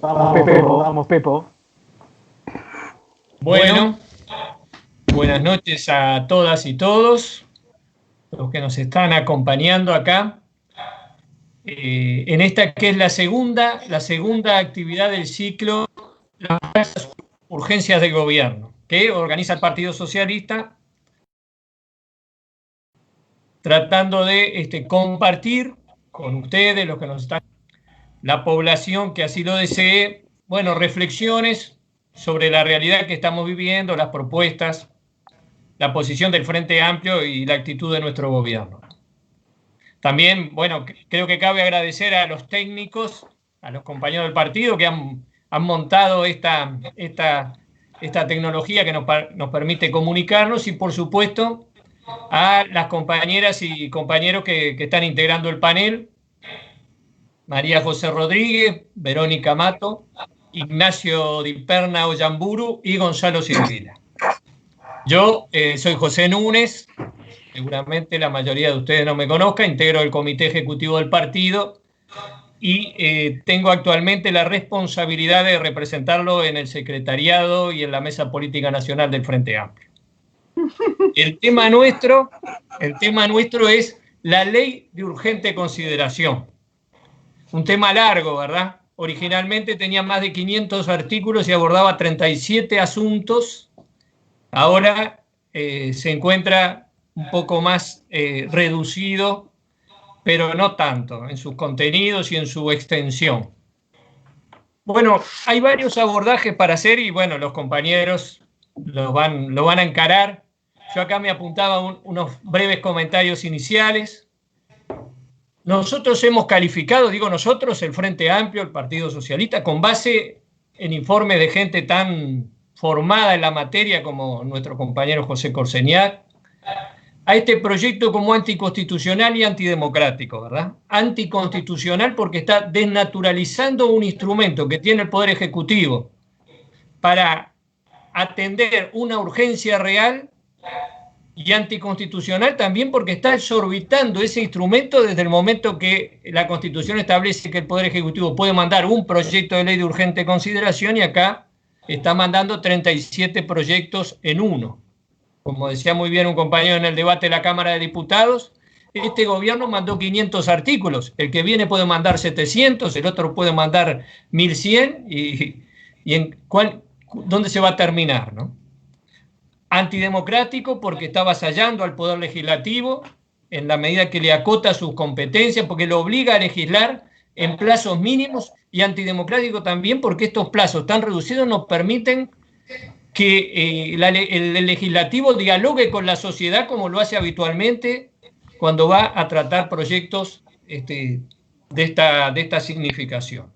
Vamos, Pepo. Bueno, buenas noches a todas y todos los que nos están acompañando acá en esta que es la segunda actividad del ciclo Las Urgencias del Gobierno, que organiza el Partido Socialista, tratando de compartir con ustedes, los que nos están, la población que así lo desee, bueno, reflexiones sobre la realidad que estamos viviendo, las propuestas, la posición del Frente Amplio y la actitud de nuestro gobierno. También, bueno, creo que cabe agradecer a los técnicos, a los compañeros del partido que han montado esta tecnología que nos permite comunicarnos y, por supuesto, a las compañeras y compañeros que están integrando el panel: María José Rodríguez, Verónica Mato, Ignacio Di Perna Ollamburu y Gonzalo Silvila. Yo soy José Núñez, seguramente la mayoría de ustedes no me conozca, integro el comité ejecutivo del partido y tengo actualmente la responsabilidad de representarlo en el secretariado y en la mesa política nacional del Frente Amplio. El tema nuestro es la ley de urgente consideración. Un tema largo, ¿verdad? Originalmente tenía más de 500 artículos y abordaba 37 asuntos. Ahora se encuentra un poco más reducido, pero no tanto en sus contenidos y en su extensión. Bueno, hay varios abordajes para hacer y bueno, los compañeros lo van a encarar. Yo acá me apuntaba unos breves comentarios iniciales. Nosotros hemos calificado, digo nosotros, el Frente Amplio, el Partido Socialista, con base en informes de gente tan formada en la materia como nuestro compañero José Corseñat, a este proyecto como anticonstitucional y antidemocrático, ¿verdad? Anticonstitucional porque está desnaturalizando un instrumento que tiene el Poder Ejecutivo para atender una urgencia real, y anticonstitucional también porque está exorbitando ese instrumento desde el momento que la Constitución establece que el Poder Ejecutivo puede mandar un proyecto de ley de urgente consideración y acá está mandando 37 proyectos en uno. Como decía muy bien un compañero en el debate de la Cámara de Diputados, este gobierno mandó 500 artículos, el que viene puede mandar 700, el otro puede mandar 1100 y ¿dónde se va a terminar, no? Antidemocrático porque está avasallando al Poder Legislativo en la medida que le acota sus competencias, porque lo obliga a legislar en plazos mínimos, y antidemocrático también porque estos plazos tan reducidos nos permiten que el legislativo dialogue con la sociedad como lo hace habitualmente cuando va a tratar proyectos de esta significación.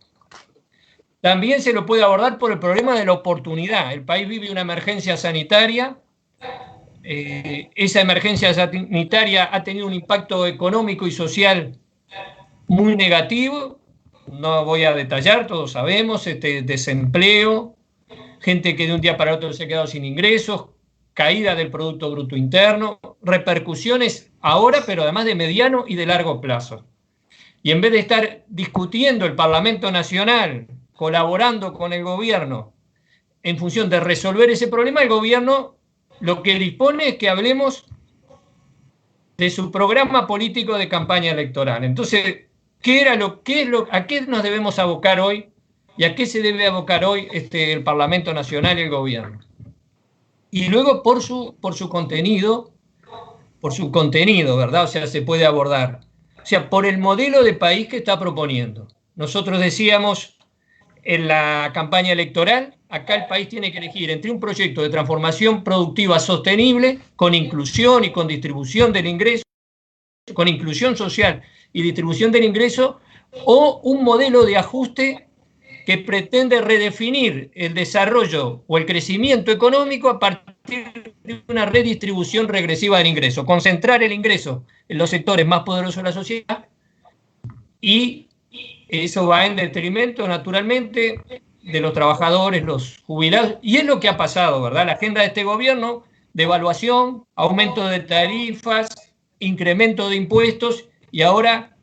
También se lo puede abordar por el problema de la oportunidad. El país vive una emergencia sanitaria. Esa emergencia sanitaria ha tenido un impacto económico y social muy negativo. No voy a detallar, todos sabemos, desempleo, gente que de un día para otro se ha quedado sin ingresos, caída del Producto Bruto Interno, repercusiones ahora, pero además de mediano y de largo plazo. Y en vez de estar discutiendo el Parlamento Nacional, colaborando con el gobierno en función de resolver ese problema, el gobierno lo que dispone es que hablemos de su programa político de campaña electoral. Entonces, ¿a qué nos debemos abocar hoy y a qué se debe abocar hoy el Parlamento Nacional y el gobierno? Y luego por su contenido, ¿verdad? O sea, se puede abordar. O sea, por el modelo de país que está proponiendo. Nosotros decíamos en la campaña electoral, acá el país tiene que elegir entre un proyecto de transformación productiva sostenible, con inclusión y con distribución del ingreso, con inclusión social y distribución del ingreso, o un modelo de ajuste que pretende redefinir el desarrollo o el crecimiento económico a partir de una redistribución regresiva del ingreso, concentrar el ingreso en los sectores más poderosos de la sociedad, y eso va en detrimento, naturalmente, de los trabajadores, los jubilados, y es lo que ha pasado, ¿verdad? La agenda de este gobierno: devaluación, aumento de tarifas, incremento de impuestos y ahora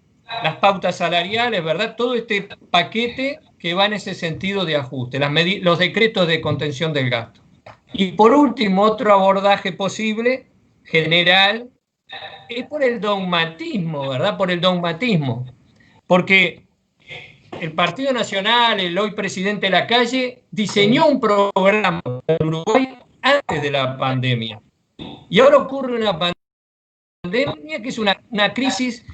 las pautas salariales, ¿verdad? Todo este paquete que va en ese sentido de ajuste, los decretos de contención del gasto. Y por último, otro abordaje posible, general, es por el dogmatismo, ¿verdad? Por el dogmatismo. Porque el Partido Nacional, el hoy presidente Lacalle, diseñó un programa en Uruguay antes de la pandemia. Y ahora ocurre una pandemia que es una crisis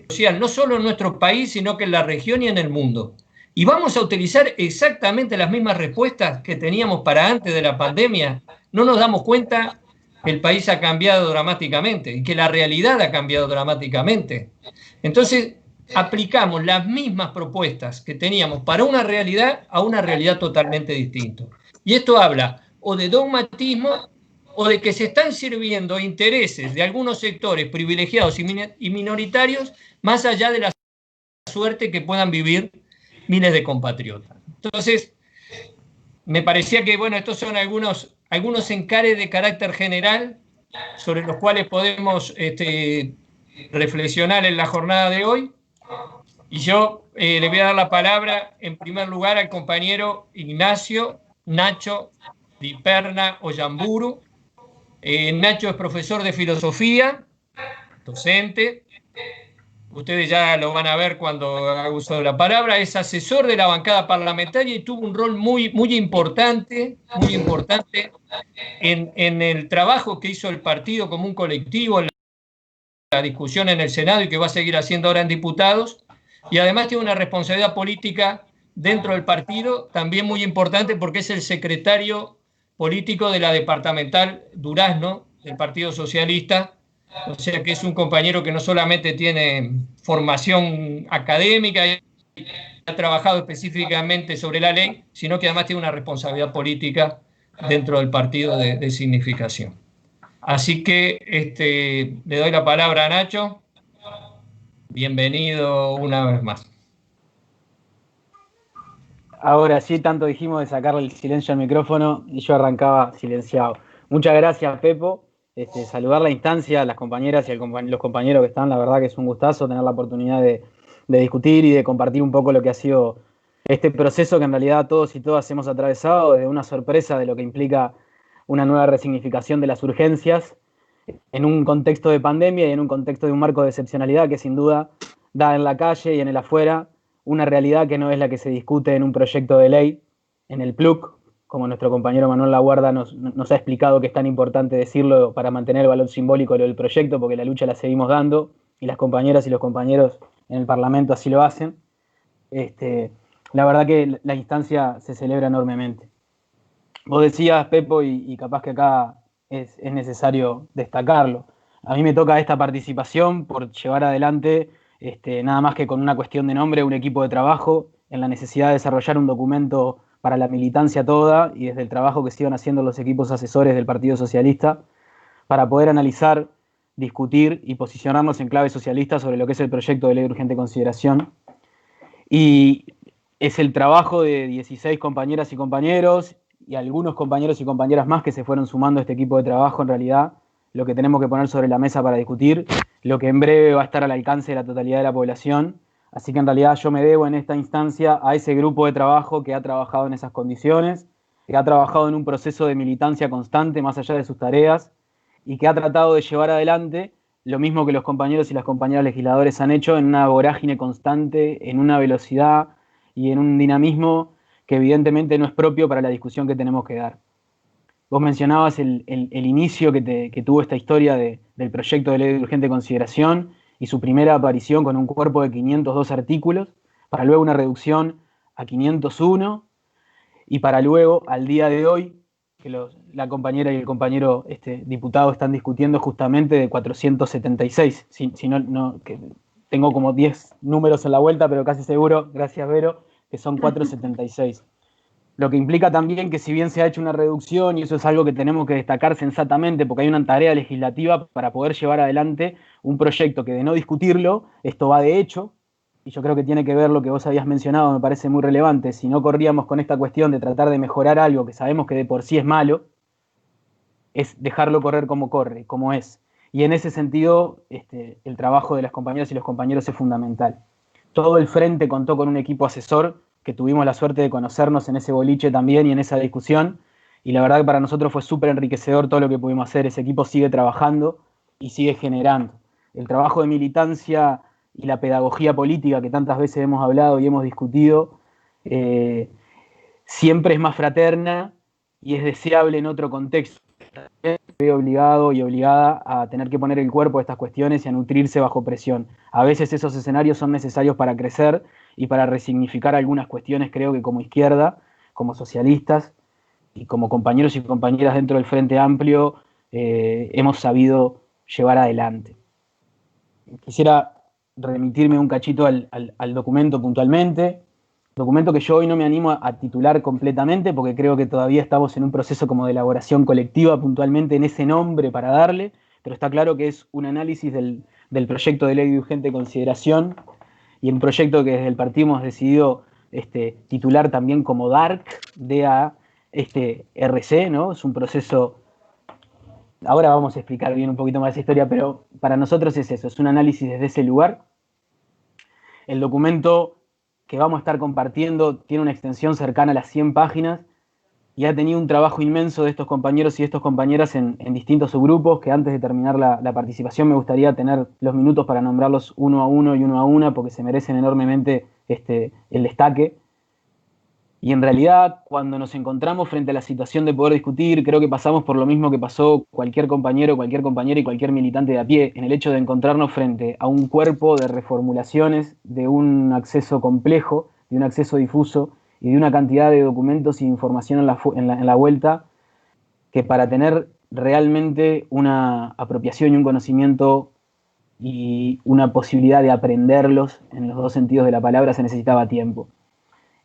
social, no solo en nuestro país, sino que en la región y en el mundo. Y vamos a utilizar exactamente las mismas respuestas que teníamos para antes de la pandemia. No nos damos cuenta que el país ha cambiado dramáticamente y que la realidad ha cambiado dramáticamente. Entonces, aplicamos las mismas propuestas que teníamos para una realidad a una realidad totalmente distinta. Y esto habla o de dogmatismo o de que se están sirviendo intereses de algunos sectores privilegiados y minoritarios más allá de la suerte que puedan vivir miles de compatriotas. Entonces, me parecía que, bueno, estos son algunos encares de carácter general sobre los cuales podemos reflexionar en la jornada de hoy. Y yo le voy a dar la palabra, en primer lugar, al compañero Ignacio Nacho Di Perna Oyamburu. Nacho es profesor de filosofía, docente. Ustedes ya lo van a ver cuando haga uso de la palabra. Es asesor de la bancada parlamentaria y tuvo un rol muy importante en el trabajo que hizo el partido como un colectivo, en la discusión en el Senado y que va a seguir haciendo ahora en diputados. Y además tiene una responsabilidad política dentro del partido, también muy importante porque es el secretario político de la departamental Durazno, del Partido Socialista. O sea que es un compañero que no solamente tiene formación académica y ha trabajado específicamente sobre la ley, sino que además tiene una responsabilidad política dentro del partido de significación. Así que le doy la palabra a Nacho. Bienvenido una vez más. Ahora sí, tanto dijimos de sacarle el silencio al micrófono y yo arrancaba silenciado. Muchas gracias, Pepo. Saludar la instancia, a las compañeras y los compañeros que están. La verdad que es un gustazo tener la oportunidad de discutir y de compartir un poco lo que ha sido este proceso que en realidad todos y todas hemos atravesado, desde una sorpresa de lo que implica una nueva resignificación de las urgencias en un contexto de pandemia y en un contexto de un marco de excepcionalidad que sin duda da en la calle y en el afuera una realidad que no es la que se discute en un proyecto de ley, en el PLUC, como nuestro compañero Manuel Laguarda nos ha explicado que es tan importante decirlo para mantener el valor simbólico del proyecto, porque la lucha la seguimos dando, y las compañeras y los compañeros en el Parlamento así lo hacen. La verdad que la instancia se celebra enormemente. Vos decías, Pepo, y capaz que acá es necesario destacarlo. A mí me toca esta participación por llevar adelante, nada más que con una cuestión de nombre, un equipo de trabajo en la necesidad de desarrollar un documento para la militancia toda y desde el trabajo que sigan haciendo los equipos asesores del Partido Socialista para poder analizar, discutir y posicionarnos en clave socialista sobre lo que es el proyecto de ley de urgente consideración. Y es el trabajo de 16 compañeras y compañeros y algunos compañeros y compañeras más que se fueron sumando a este equipo de trabajo, en realidad, lo que tenemos que poner sobre la mesa para discutir, lo que en breve va a estar al alcance de la totalidad de la población. Así que en realidad yo me debo en esta instancia a ese grupo de trabajo que ha trabajado en esas condiciones, que ha trabajado en un proceso de militancia constante más allá de sus tareas y que ha tratado de llevar adelante lo mismo que los compañeros y las compañeras legisladores han hecho en una vorágine constante, en una velocidad y en un dinamismo que evidentemente no es propio para la discusión que tenemos que dar. Vos mencionabas el inicio que tuvo esta historia del proyecto de ley de urgente consideración y su primera aparición con un cuerpo de 502 artículos, para luego una reducción a 501 y para luego, al día de hoy, que la compañera y el compañero diputado están discutiendo justamente de 476. Que tengo como 10 números en la vuelta, pero casi seguro, gracias Vero, que son 476. Lo que implica también que si bien se ha hecho una reducción, y eso es algo que tenemos que destacar sensatamente, porque hay una tarea legislativa para poder llevar adelante un proyecto que de no discutirlo, esto va de hecho, y yo creo que tiene que ver lo que vos habías mencionado, me parece muy relevante. Si no corríamos con esta cuestión de tratar de mejorar algo que sabemos que de por sí es malo, es dejarlo correr como corre, como es. Y en ese sentido, el trabajo de las compañeras y los compañeros es fundamental. Todo el frente contó con un equipo asesor que tuvimos la suerte de conocernos en ese boliche también y en esa discusión, y la verdad que para nosotros fue súper enriquecedor todo lo que pudimos hacer. Ese equipo sigue trabajando y sigue generando. El trabajo de militancia y la pedagogía política que tantas veces hemos hablado y hemos discutido, siempre es más fraterna y es deseable en otro contexto. Estoy obligado y obligada a tener que poner el cuerpo a estas cuestiones y a nutrirse bajo presión. A veces esos escenarios son necesarios para crecer y para resignificar algunas cuestiones, creo que como izquierda, como socialistas y como compañeros y compañeras dentro del Frente Amplio, hemos sabido llevar adelante. Quisiera remitirme un cachito al documento puntualmente, documento que yo hoy no me animo a titular completamente porque creo que todavía estamos en un proceso como de elaboración colectiva puntualmente en ese nombre para darle, pero está claro que es un análisis del proyecto de ley de urgente consideración y un proyecto que desde el partido hemos decidido titular también como DARC, D-A-R-C, ¿no? Es un proceso. Ahora vamos a explicar bien un poquito más esa historia, pero para nosotros es eso, es un análisis desde ese lugar. El documento que vamos a estar compartiendo tiene una extensión cercana a las 100 páginas y ha tenido un trabajo inmenso de estos compañeros y de estas compañeras en distintos subgrupos, que antes de terminar la participación me gustaría tener los minutos para nombrarlos uno a uno y uno a una, porque se merecen enormemente el destaque. Y en realidad, cuando nos encontramos frente a la situación de poder discutir, creo que pasamos por lo mismo que pasó cualquier compañero, cualquier compañera y cualquier militante de a pie, en el hecho de encontrarnos frente a un cuerpo de reformulaciones, de un acceso complejo, de un acceso difuso y de una cantidad de documentos e información en la vuelta, que para tener realmente una apropiación y un conocimiento y una posibilidad de aprenderlos en los dos sentidos de la palabra se necesitaba tiempo.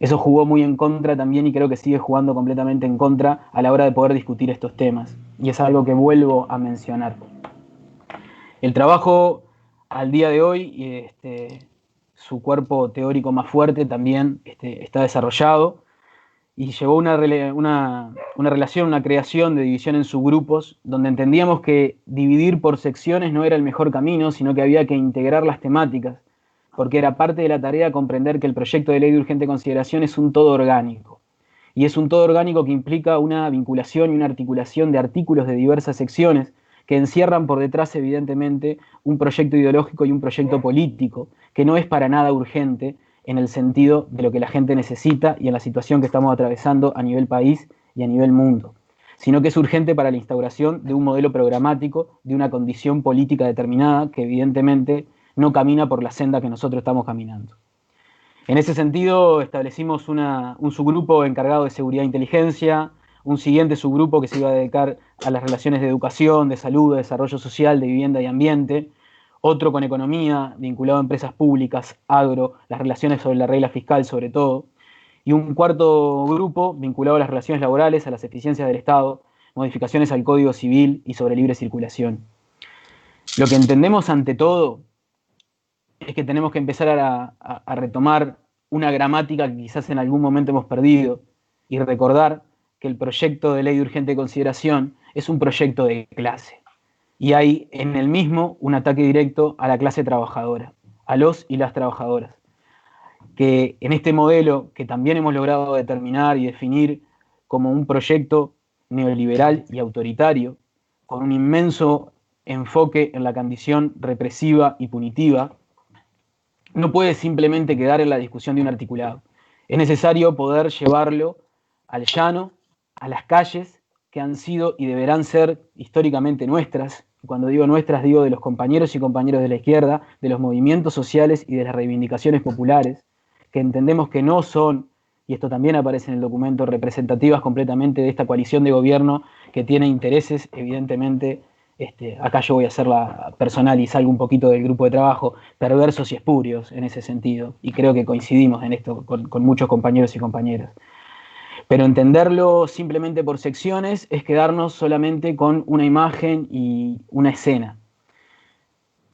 Eso jugó muy en contra también y creo que sigue jugando completamente en contra a la hora de poder discutir estos temas. Y es algo que vuelvo a mencionar. El trabajo al día de hoy, su cuerpo teórico más fuerte también está desarrollado y llevó una relación, una creación de división en subgrupos, donde entendíamos que dividir por secciones no era el mejor camino, sino que había que integrar las temáticas, porque era parte de la tarea comprender que el proyecto de ley de urgente consideración es un todo orgánico. Y es un todo orgánico que implica una vinculación y una articulación de artículos de diversas secciones que encierran por detrás, evidentemente, un proyecto ideológico y un proyecto político, que no es para nada urgente en el sentido de lo que la gente necesita y en la situación que estamos atravesando a nivel país y a nivel mundo, sino que es urgente para la instauración de un modelo programático, de una condición política determinada que evidentemente no camina por la senda que nosotros estamos caminando. En ese sentido, establecimos un subgrupo encargado de seguridad e inteligencia, un siguiente subgrupo que se iba a dedicar a las relaciones de educación, de salud, de desarrollo social, de vivienda y ambiente, otro con economía, vinculado a empresas públicas, agro, las relaciones sobre la regla fiscal sobre todo, y un cuarto grupo vinculado a las relaciones laborales, a las eficiencias del Estado, modificaciones al Código Civil y sobre libre circulación. Lo que entendemos ante todo es que tenemos que empezar a retomar una gramática que quizás en algún momento hemos perdido y recordar que el proyecto de ley de urgente consideración es un proyecto de clase. Y hay en el mismo un ataque directo a la clase trabajadora, a los y las trabajadoras, que en este modelo que también hemos logrado determinar y definir como un proyecto neoliberal y autoritario, con un inmenso enfoque en la condición represiva y punitiva, no puede simplemente quedar en la discusión de un articulado. Es necesario poder llevarlo al llano, a las calles que han sido y deberán ser históricamente nuestras. Cuando digo nuestras, digo de los compañeros y compañeras de la izquierda, de los movimientos sociales y de las reivindicaciones populares, que entendemos que no son, y esto también aparece en el documento, representativas completamente de esta coalición de gobierno que tiene intereses, evidentemente, acá yo voy a hacer la personal y salgo un poquito del grupo de trabajo, perversos y espurios en ese sentido, y creo que coincidimos en esto con muchos compañeros y compañeras. Pero entenderlo simplemente por secciones es quedarnos solamente con una imagen y una escena.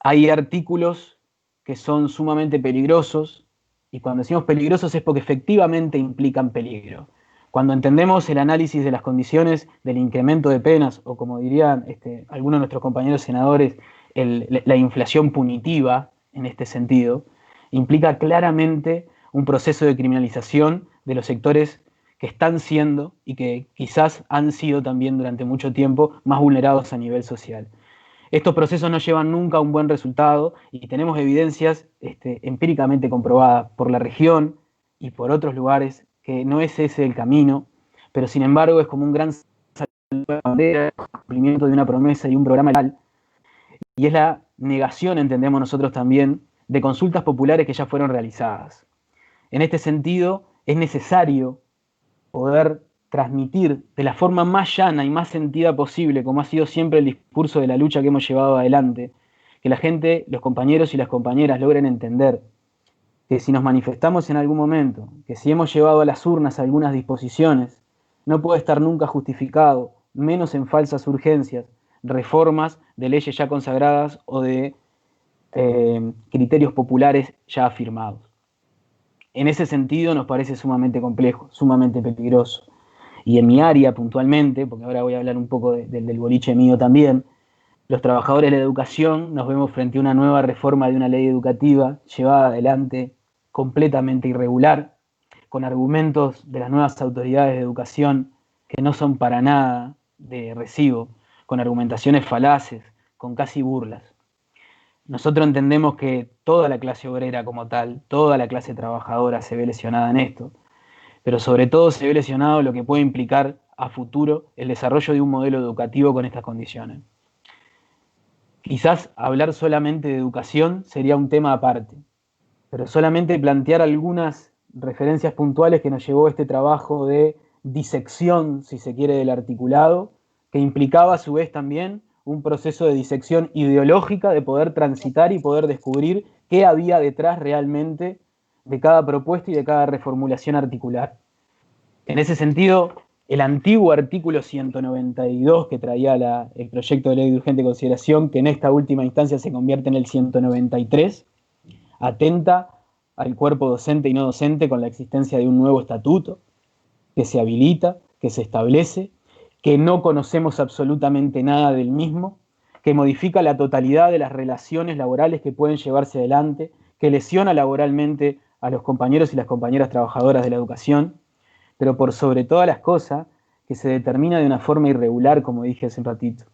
Hay artículos que son sumamente peligrosos, y cuando decimos peligrosos es porque efectivamente implican peligro. Cuando entendemos el análisis de las condiciones del incremento de penas, o como dirían algunos de nuestros compañeros senadores, la inflación punitiva en este sentido, implica claramente un proceso de criminalización de los sectores que están siendo y que quizás han sido también durante mucho tiempo más vulnerados a nivel social. Estos procesos no llevan nunca a un buen resultado y tenemos evidencias empíricamente comprobadas por la región y por otros lugares que no es ese el camino, pero sin embargo es como un gran bandera, cumplimiento de una promesa y un programa legal, y es la negación, entendemos nosotros también, de consultas populares que ya fueron realizadas. En este sentido, es necesario poder transmitir de la forma más llana y más sentida posible, como ha sido siempre el discurso de la lucha que hemos llevado adelante, que la gente, los compañeros y las compañeras logren entender que si nos manifestamos en algún momento, que si hemos llevado a las urnas algunas disposiciones, no puede estar nunca justificado, menos en falsas urgencias, reformas de leyes ya consagradas o de criterios populares ya afirmados. En ese sentido nos parece sumamente complejo, sumamente peligroso. Y en mi área puntualmente, porque ahora voy a hablar un poco del boliche mío también, los trabajadores de la educación nos vemos frente a una nueva reforma de una ley educativa llevada adelante completamente irregular, con argumentos de las nuevas autoridades de educación que no son para nada de recibo, con argumentaciones falaces, con casi burlas. Nosotros entendemos que toda la clase obrera como tal, toda la clase trabajadora se ve lesionada en esto, pero sobre todo se ve lesionado lo que puede implicar a futuro el desarrollo de un modelo educativo con estas condiciones. Quizás hablar solamente de educación sería un tema aparte, pero solamente plantear algunas referencias puntuales que nos llevó este trabajo de disección, si se quiere, del articulado, que implicaba a su vez también un proceso de disección ideológica de poder transitar y poder descubrir qué había detrás realmente de cada propuesta y de cada reformulación articular. En ese sentido, el antiguo artículo 192 que traía el proyecto de ley de urgente consideración, que en esta última instancia se convierte en el 193, atenta al cuerpo docente y no docente con la existencia de un nuevo estatuto que se habilita, que se establece, que no conocemos absolutamente nada del mismo, que modifica la totalidad de las relaciones laborales que pueden llevarse adelante, que lesiona laboralmente a los compañeros y las compañeras trabajadoras de la educación, pero por sobre todas las cosas, que se determina de una forma irregular, como dije hace un ratito,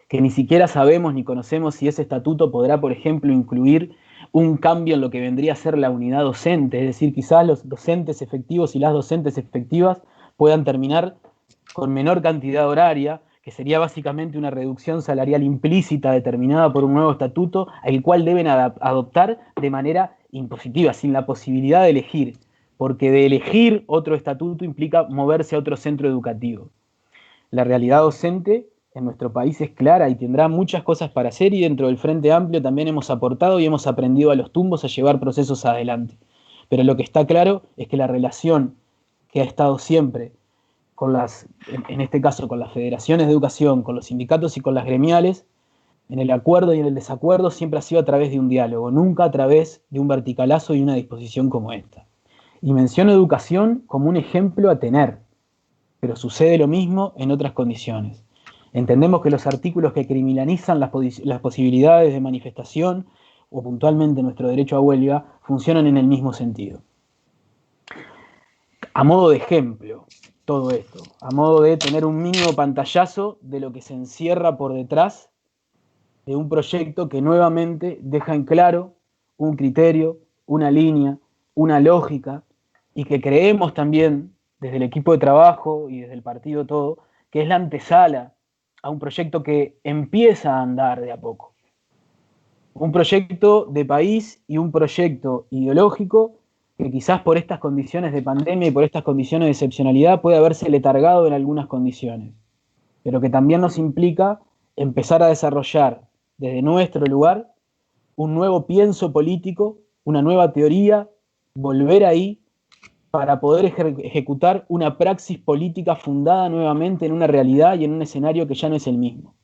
que ni siquiera sabemos ni conocemos si ese estatuto podrá, por ejemplo, incluir un cambio en lo que vendría a ser la unidad docente, es decir, quizás los docentes efectivos y las docentes efectivas puedan terminar con menor cantidad horaria, que sería básicamente una reducción salarial implícita determinada por un nuevo estatuto, al cual deben adoptar de manera impositiva, sin la posibilidad de elegir, porque de elegir otro estatuto implica moverse a otro centro educativo. La realidad docente en nuestro país es clara y tendrá muchas cosas para hacer, y dentro del Frente Amplio también hemos aportado y hemos aprendido a los tumbos a llevar procesos adelante. Pero lo que está claro es que la relación que ha estado siempre con en este caso con las federaciones de educación, con los sindicatos y con las gremiales, en el acuerdo y en el desacuerdo siempre ha sido a través de un diálogo, nunca a través de un verticalazo y una disposición como esta. Y menciono educación como un ejemplo a tener, pero sucede lo mismo en otras condiciones. Entendemos que los artículos que criminalizan las posibilidades de manifestación o puntualmente nuestro derecho a huelga funcionan en el mismo sentido. A modo de ejemplo, todo esto, a modo de tener un mínimo pantallazo de lo que se encierra por detrás de un proyecto que nuevamente deja en claro un criterio, una línea, una lógica, y que creemos también desde el equipo de trabajo y desde el partido todo, que es la antesala a un proyecto que empieza a andar de a poco. Un proyecto de país y un proyecto ideológico que quizás por estas condiciones de pandemia y por estas condiciones de excepcionalidad puede haberse letargado en algunas condiciones, pero que también nos implica empezar a desarrollar desde nuestro lugar un nuevo pienso político, una nueva teoría, volver ahí para poder ejecutar una praxis política fundada nuevamente en una realidad y en un escenario que ya no es el mismo.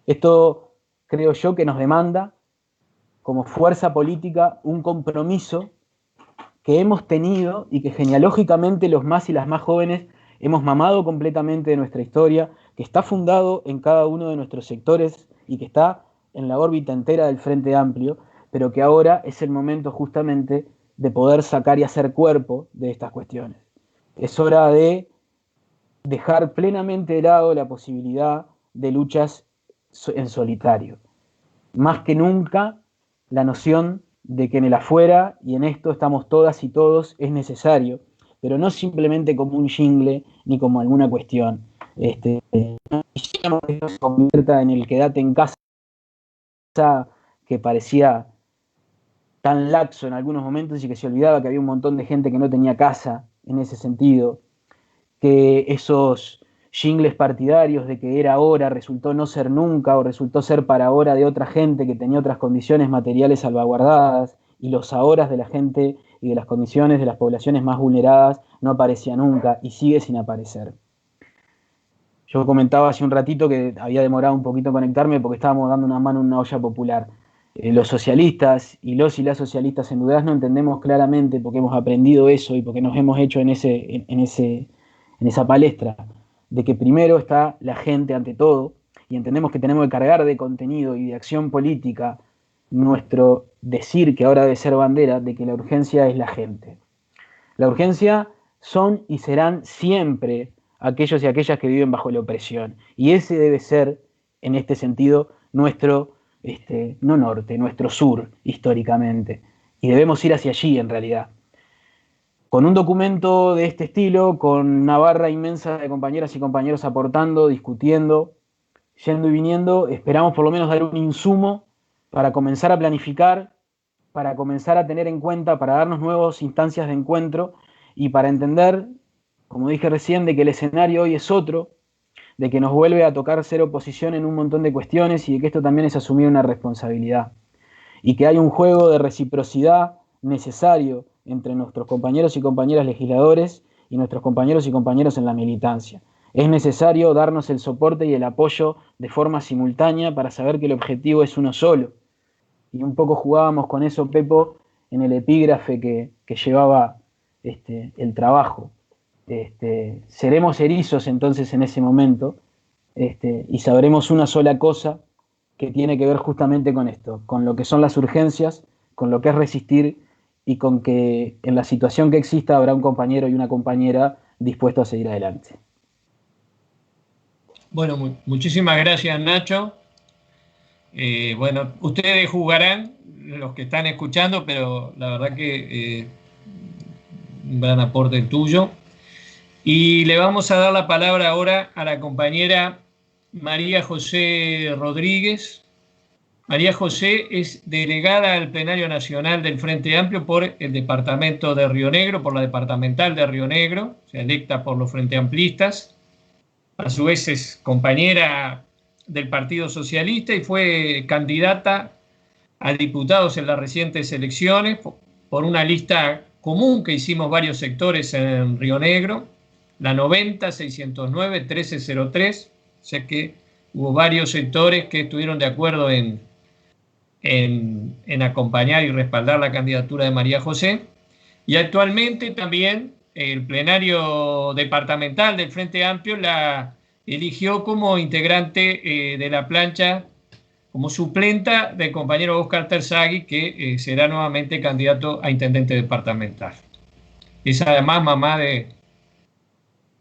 Esto creo yo que nos demanda como fuerza política un compromiso que hemos tenido y que genealógicamente los más y las más jóvenes hemos mamado completamente de nuestra historia, que está fundado en cada uno de nuestros sectores y que está en la órbita entera del Frente Amplio, pero que ahora es el momento justamente de poder sacar y hacer cuerpo de estas cuestiones. Es hora de dejar plenamente de lado la posibilidad de luchas en solitario. Más que nunca, la noción de que en el afuera y en esto estamos todas y todos es necesario, pero no simplemente como un jingle ni como alguna cuestión. No quisiéramos que esto se convierta en el quédate en casa que parecía tan laxo en algunos momentos y que se olvidaba que había un montón de gente que no tenía casa en ese sentido, que esos jingles partidarios de que era ahora resultó no ser nunca o resultó ser para ahora de otra gente que tenía otras condiciones materiales salvaguardadas, y los ahora de la gente y de las condiciones de las poblaciones más vulneradas no aparecía nunca y sigue sin aparecer. Yo comentaba hace un ratito que había demorado un poquito conectarme porque estábamos dando una mano en una olla popular. Los socialistas y las socialistas en Durazno entendemos claramente, porque hemos aprendido eso y porque nos hemos hecho en esa palestra, de que primero está la gente ante todo, y entendemos que tenemos que cargar de contenido y de acción política nuestro decir, que ahora debe ser bandera, de que la urgencia es la gente. La urgencia son y serán siempre aquellos y aquellas que viven bajo la opresión. Y ese debe ser, en este sentido, nuestro, no norte, nuestro sur, históricamente. Y debemos ir hacia allí, en realidad. Con un documento de este estilo, con una barra inmensa de compañeras y compañeros aportando, discutiendo, yendo y viniendo, esperamos por lo menos dar un insumo para comenzar a planificar, para comenzar a tener en cuenta, para darnos nuevas instancias de encuentro y para entender, como dije recién, de que el escenario hoy es otro, de que nos vuelve a tocar ser oposición en un montón de cuestiones y de que esto también es asumir una responsabilidad. Y que hay un juego de reciprocidad necesario entre nuestros compañeros y compañeras legisladores y nuestros compañeros y compañeros en la militancia. Es necesario darnos el soporte y el apoyo de forma simultánea para saber que el objetivo es uno solo. Y un poco jugábamos con eso, Pepo, en el epígrafe que llevaba el trabajo. Seremos erizos entonces en ese momento, y sabremos una sola cosa que tiene que ver justamente con esto, con lo que son las urgencias, con lo que es resistir y con que en la situación que exista habrá un compañero y una compañera dispuesto a seguir adelante. Bueno, muchísimas gracias, Nacho. Bueno, ustedes jugarán, los que están escuchando, pero la verdad que un gran aporte el tuyo. Y le vamos a dar la palabra ahora a la compañera María José Rodríguez. María José es delegada al Plenario Nacional del Frente Amplio por el departamento de Río Negro, por la departamental de Río Negro, o sea, electa por los Frente Amplistas. A su vez es compañera del Partido Socialista y fue candidata a diputados en las recientes elecciones por una lista común que hicimos varios sectores en Río Negro, la 90-609-1303, o sea que hubo varios sectores que estuvieron de acuerdo en acompañar y respaldar la candidatura de María José. Y actualmente también el plenario departamental del Frente Amplio la eligió como integrante de la plancha, como suplenta del compañero Oscar Terzaghi, que será nuevamente candidato a intendente departamental. Es además mamá de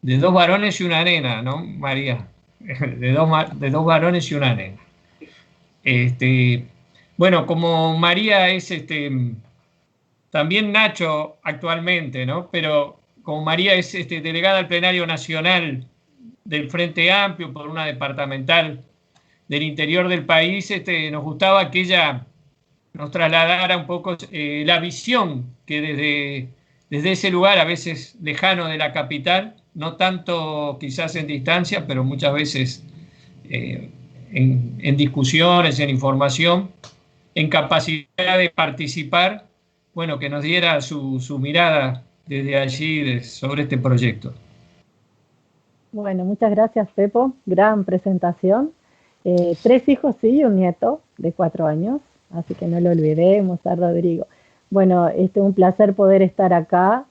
dos varones y una nena, ¿no, María? De dos varones y una nena. Bueno, como María es también Nacho actualmente, ¿no? Pero como María es delegada al Plenario Nacional del Frente Amplio por una departamental del interior del país, nos gustaba que ella nos trasladara un poco la visión que desde ese lugar, a veces lejano de la capital, no tanto quizás en distancia, pero muchas veces en discusiones, en información, en capacidad de participar, bueno, que nos diera su mirada desde allí sobre este proyecto. Bueno, muchas gracias, Pepo. Gran presentación. 3 hijos, sí, y un nieto de 4 años, así que no lo olvidemos a Rodrigo. Bueno, un placer poder estar acá.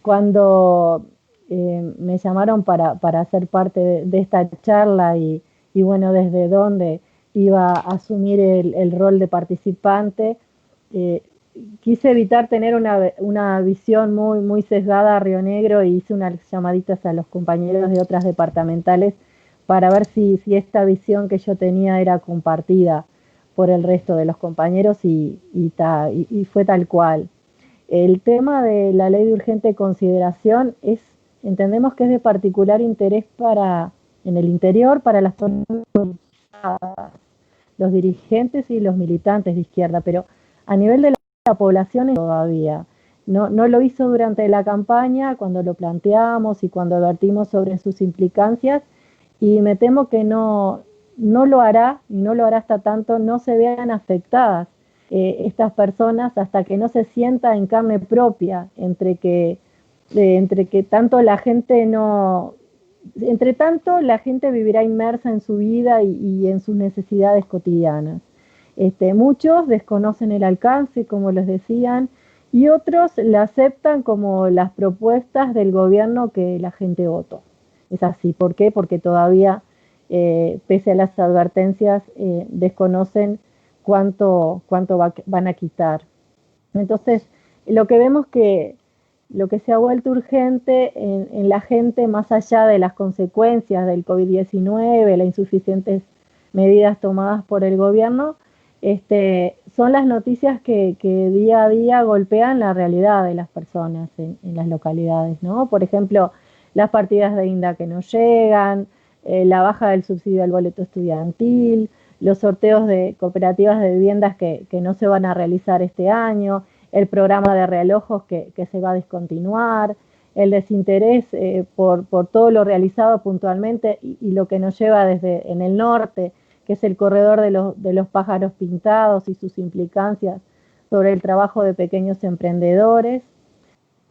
Cuando me llamaron para ser parte de esta charla y bueno, desde dónde iba a asumir el rol de participante, quise evitar tener una visión muy sesgada a Río Negro y hice unas llamaditas a los compañeros de otras departamentales para ver si esta visión que yo tenía era compartida por el resto de los compañeros y fue tal cual. El tema de la ley de urgente consideración entendemos que es de particular interés en el interior para las personas, los dirigentes y los militantes de izquierda, pero a nivel de la población todavía. No lo hizo durante la campaña, cuando lo planteamos y cuando advertimos sobre sus implicancias, y me temo que no lo hará, y no lo hará hasta tanto no se vean afectadas estas personas, hasta que no se sienta en carne propia, entre que tanto la gente entre tanto la gente vivirá inmersa en su vida y en sus necesidades cotidianas. Muchos desconocen el alcance, como les decían, y otros la aceptan como las propuestas del gobierno que la gente votó. Es así. ¿Por qué? Porque todavía, pese a las advertencias, desconocen cuánto van a quitar. Entonces, lo que vemos que lo que se ha vuelto urgente en la gente, más allá de las consecuencias del COVID-19, las insuficientes medidas tomadas por el gobierno, son las noticias que día a día golpean la realidad de las personas en las localidades, ¿no? Por ejemplo, las partidas de INDA que no llegan, la baja del subsidio al boleto estudiantil, los sorteos de cooperativas de viviendas que no se van a realizar este año, el programa de realojos que se va a descontinuar, el desinterés por todo lo realizado puntualmente y lo que nos lleva desde en el norte, que es el corredor de los pájaros pintados y sus implicancias sobre el trabajo de pequeños emprendedores,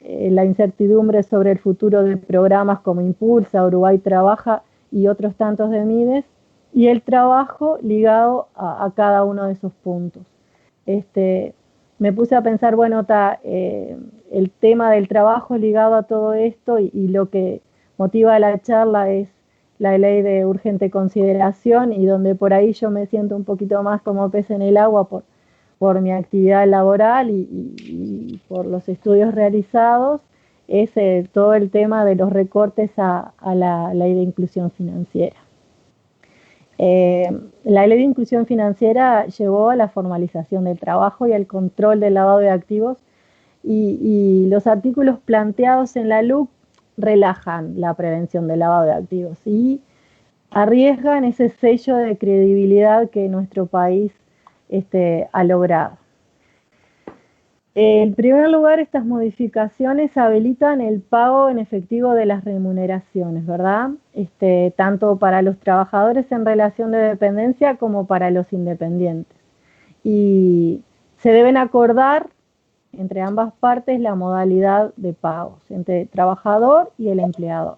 la incertidumbre sobre el futuro de programas como Impulsa, Uruguay Trabaja y otros tantos de Mides, y el trabajo ligado a cada uno de esos puntos. Me puse a pensar, bueno, el tema del trabajo ligado a todo esto y lo que motiva la charla es la ley de urgente consideración, y donde por ahí yo me siento un poquito más como pez en el agua por mi actividad laboral y por los estudios realizados, es todo el tema de los recortes a la ley de inclusión financiera. La ley de inclusión financiera llevó a la formalización del trabajo y al control del lavado de activos, y los artículos planteados en la LUC relajan la prevención del lavado de activos y arriesgan ese sello de credibilidad que nuestro país ha logrado. En primer lugar, estas modificaciones habilitan el pago en efectivo de las remuneraciones, ¿verdad? Tanto para los trabajadores en relación de dependencia como para los independientes. Y se deben acordar entre ambas partes la modalidad de pagos, entre el trabajador y el empleador.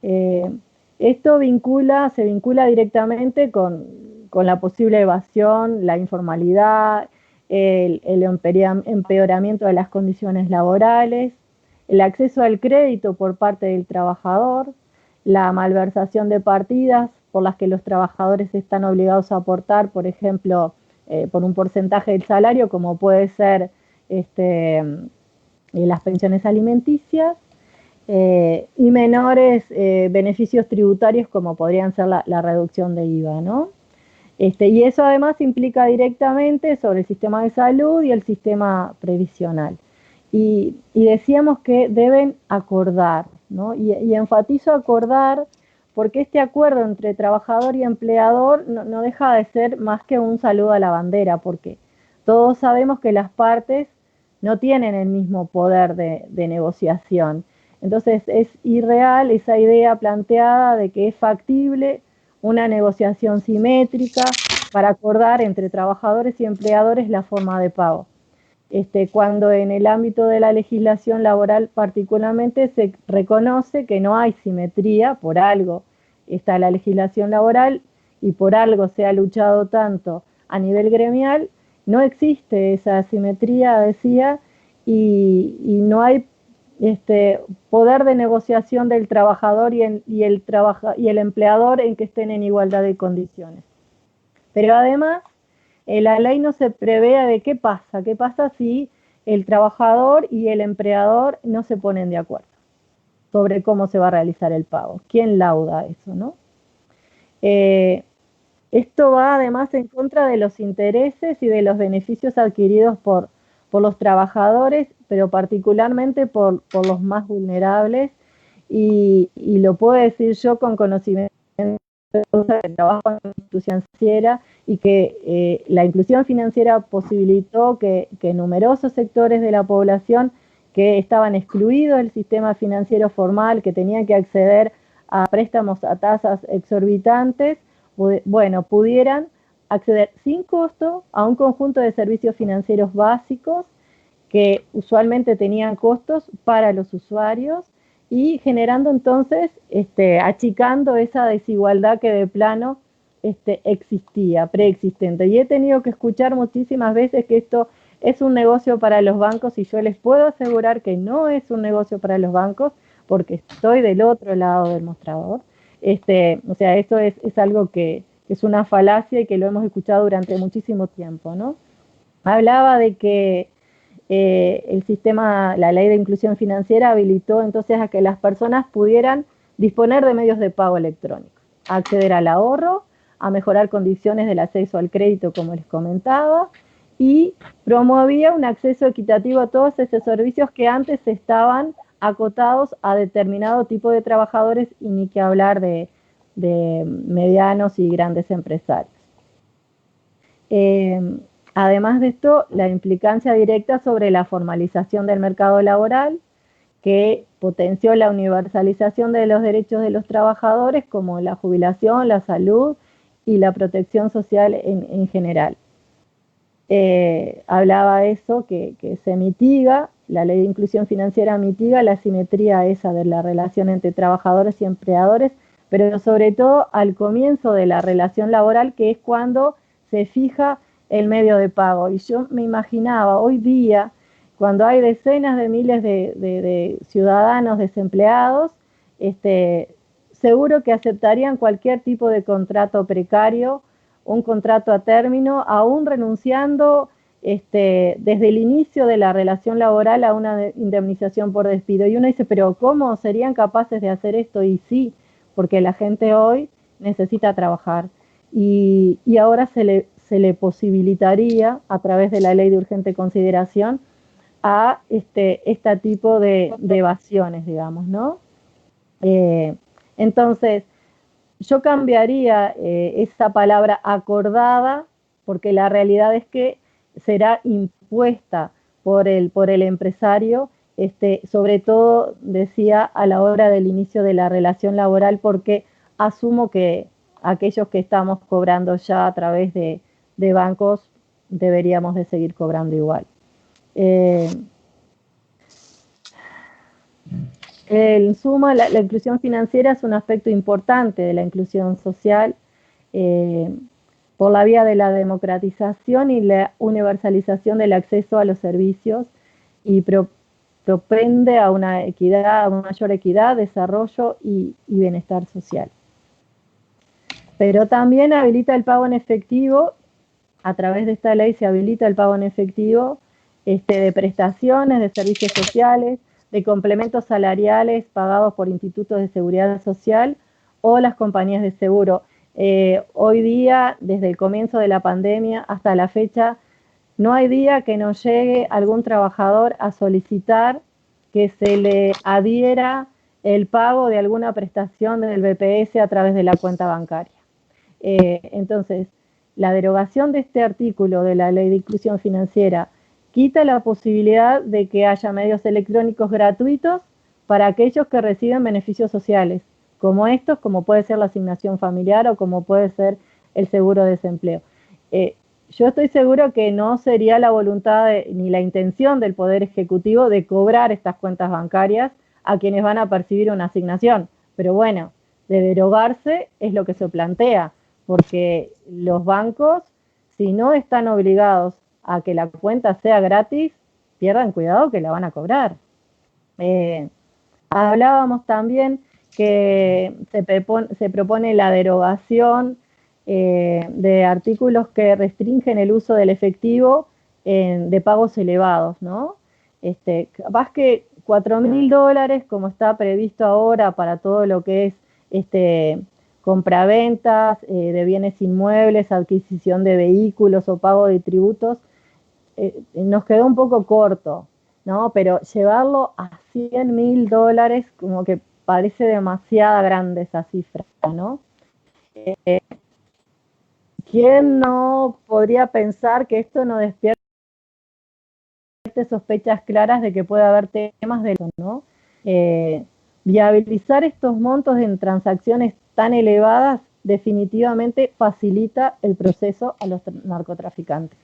Esto se vincula directamente con la posible evasión, la informalidad, el empeoramiento de las condiciones laborales, el acceso al crédito por parte del trabajador, la malversación de partidas por las que los trabajadores están obligados a aportar, por ejemplo, por un porcentaje del salario, como puede ser las pensiones alimenticias, y menores beneficios tributarios como podrían ser la reducción de IVA, ¿no? Y eso además implica directamente sobre el sistema de salud y el sistema previsional. Y decíamos que deben acordar, ¿no? Y enfatizo acordar porque este acuerdo entre trabajador y empleador no deja de ser más que un saludo a la bandera, porque todos sabemos que las partes no tienen el mismo poder de negociación. Entonces es irreal esa idea planteada de que es factible una negociación simétrica para acordar entre trabajadores y empleadores la forma de pago. Cuando en el ámbito de la legislación laboral particularmente se reconoce que no hay simetría, por algo está la legislación laboral y por algo se ha luchado tanto a nivel gremial, no existe esa simetría, decía, y no hay poder de negociación del trabajador y el empleador en que estén en igualdad de condiciones. Pero además, la ley no se prevé de qué pasa si el trabajador y el empleador no se ponen de acuerdo sobre cómo se va a realizar el pago. ¿Quién lauda eso, no? Esto va además en contra de los intereses y de los beneficios adquiridos por los trabajadores, pero particularmente por los más vulnerables, y lo puedo decir yo con conocimiento de trabajo en la institución financiera, y que la inclusión financiera posibilitó que numerosos sectores de la población que estaban excluidos del sistema financiero formal, que tenían que acceder a préstamos a tasas exorbitantes, bueno, pudieran acceder sin costo a un conjunto de servicios financieros básicos que usualmente tenían costos para los usuarios, y generando entonces, achicando esa desigualdad que de plano existía, preexistente. Y he tenido que escuchar muchísimas veces que esto es un negocio para los bancos, y yo les puedo asegurar que no es un negocio para los bancos, porque estoy del otro lado del mostrador. O sea, esto es algo que es una falacia y que lo hemos escuchado durante muchísimo tiempo, ¿no? Hablaba de que el sistema, la ley de inclusión financiera habilitó entonces a que las personas pudieran disponer de medios de pago electrónicos, a acceder al ahorro, a mejorar condiciones del acceso al crédito, como les comentaba, y promovía un acceso equitativo a todos esos servicios que antes estaban acotados a determinado tipo de trabajadores, y ni que hablar de medianos y grandes empresarios. Además de esto, la implicancia directa sobre la formalización del mercado laboral, que potenció la universalización de los derechos de los trabajadores, como la jubilación, la salud y la protección social en general. Hablaba eso, que se mitiga, la ley de inclusión financiera mitiga la asimetría esa de la relación entre trabajadores y empleadores, pero sobre todo al comienzo de la relación laboral, que es cuando se fija el medio de pago. Y yo me imaginaba hoy día, cuando hay decenas de miles de ciudadanos desempleados, seguro que aceptarían cualquier tipo de contrato precario, un contrato a término, aún renunciando desde el inicio de la relación laboral a una indemnización por despido. Y uno dice, pero ¿cómo serían capaces de hacer esto? Y sí, porque la gente hoy necesita trabajar. Y ahora se le posibilitaría, a través de la ley de urgente consideración, a este tipo de evasiones, digamos, ¿no? Entonces, yo cambiaría esa palabra acordada, porque la realidad es que será impuesta por el empresario, sobre todo, decía, a la hora del inicio de la relación laboral, porque asumo que aquellos que estamos cobrando ya a través de bancos deberíamos de seguir cobrando igual. En suma, la inclusión financiera es un aspecto importante de la inclusión social, por la vía de la democratización y la universalización del acceso a los servicios, y propende a una equidad, a una mayor equidad, desarrollo y bienestar social. Pero también habilita el pago en efectivo. A través de esta ley se habilita el pago en efectivo de prestaciones, de servicios sociales, de complementos salariales pagados por institutos de seguridad social o las compañías de seguro. Hoy día, desde el comienzo de la pandemia hasta la fecha, no hay día que no llegue algún trabajador a solicitar que se le adhiera el pago de alguna prestación del BPS a través de la cuenta bancaria. Entonces, la derogación de este artículo de la Ley de Inclusión Financiera quita la posibilidad de que haya medios electrónicos gratuitos para aquellos que reciben beneficios sociales, como estos, como puede ser la asignación familiar o como puede ser el seguro de desempleo. Yo estoy seguro que no sería la voluntad ni la intención del Poder Ejecutivo de cobrar estas cuentas bancarias a quienes van a percibir una asignación, pero bueno, de derogarse es lo que se plantea, porque los bancos, si no están obligados a que la cuenta sea gratis, pierdan cuidado que la van a cobrar. Hablábamos también que se propone la derogación de artículos que restringen el uso del efectivo de pagos elevados, ¿no? Capaz que $4.000, como está previsto ahora para todo lo que es compraventas de bienes inmuebles, adquisición de vehículos o pago de tributos, nos quedó un poco corto, ¿no? Pero llevarlo a $100.000 como que parece demasiado grande esa cifra, ¿no? ¿Quién no podría pensar que esto no despierte sospechas claras de que puede haber temas de eso, ¿no? Viabilizar estos montos en transacciones tan elevadas definitivamente facilita el proceso a los narcotraficantes.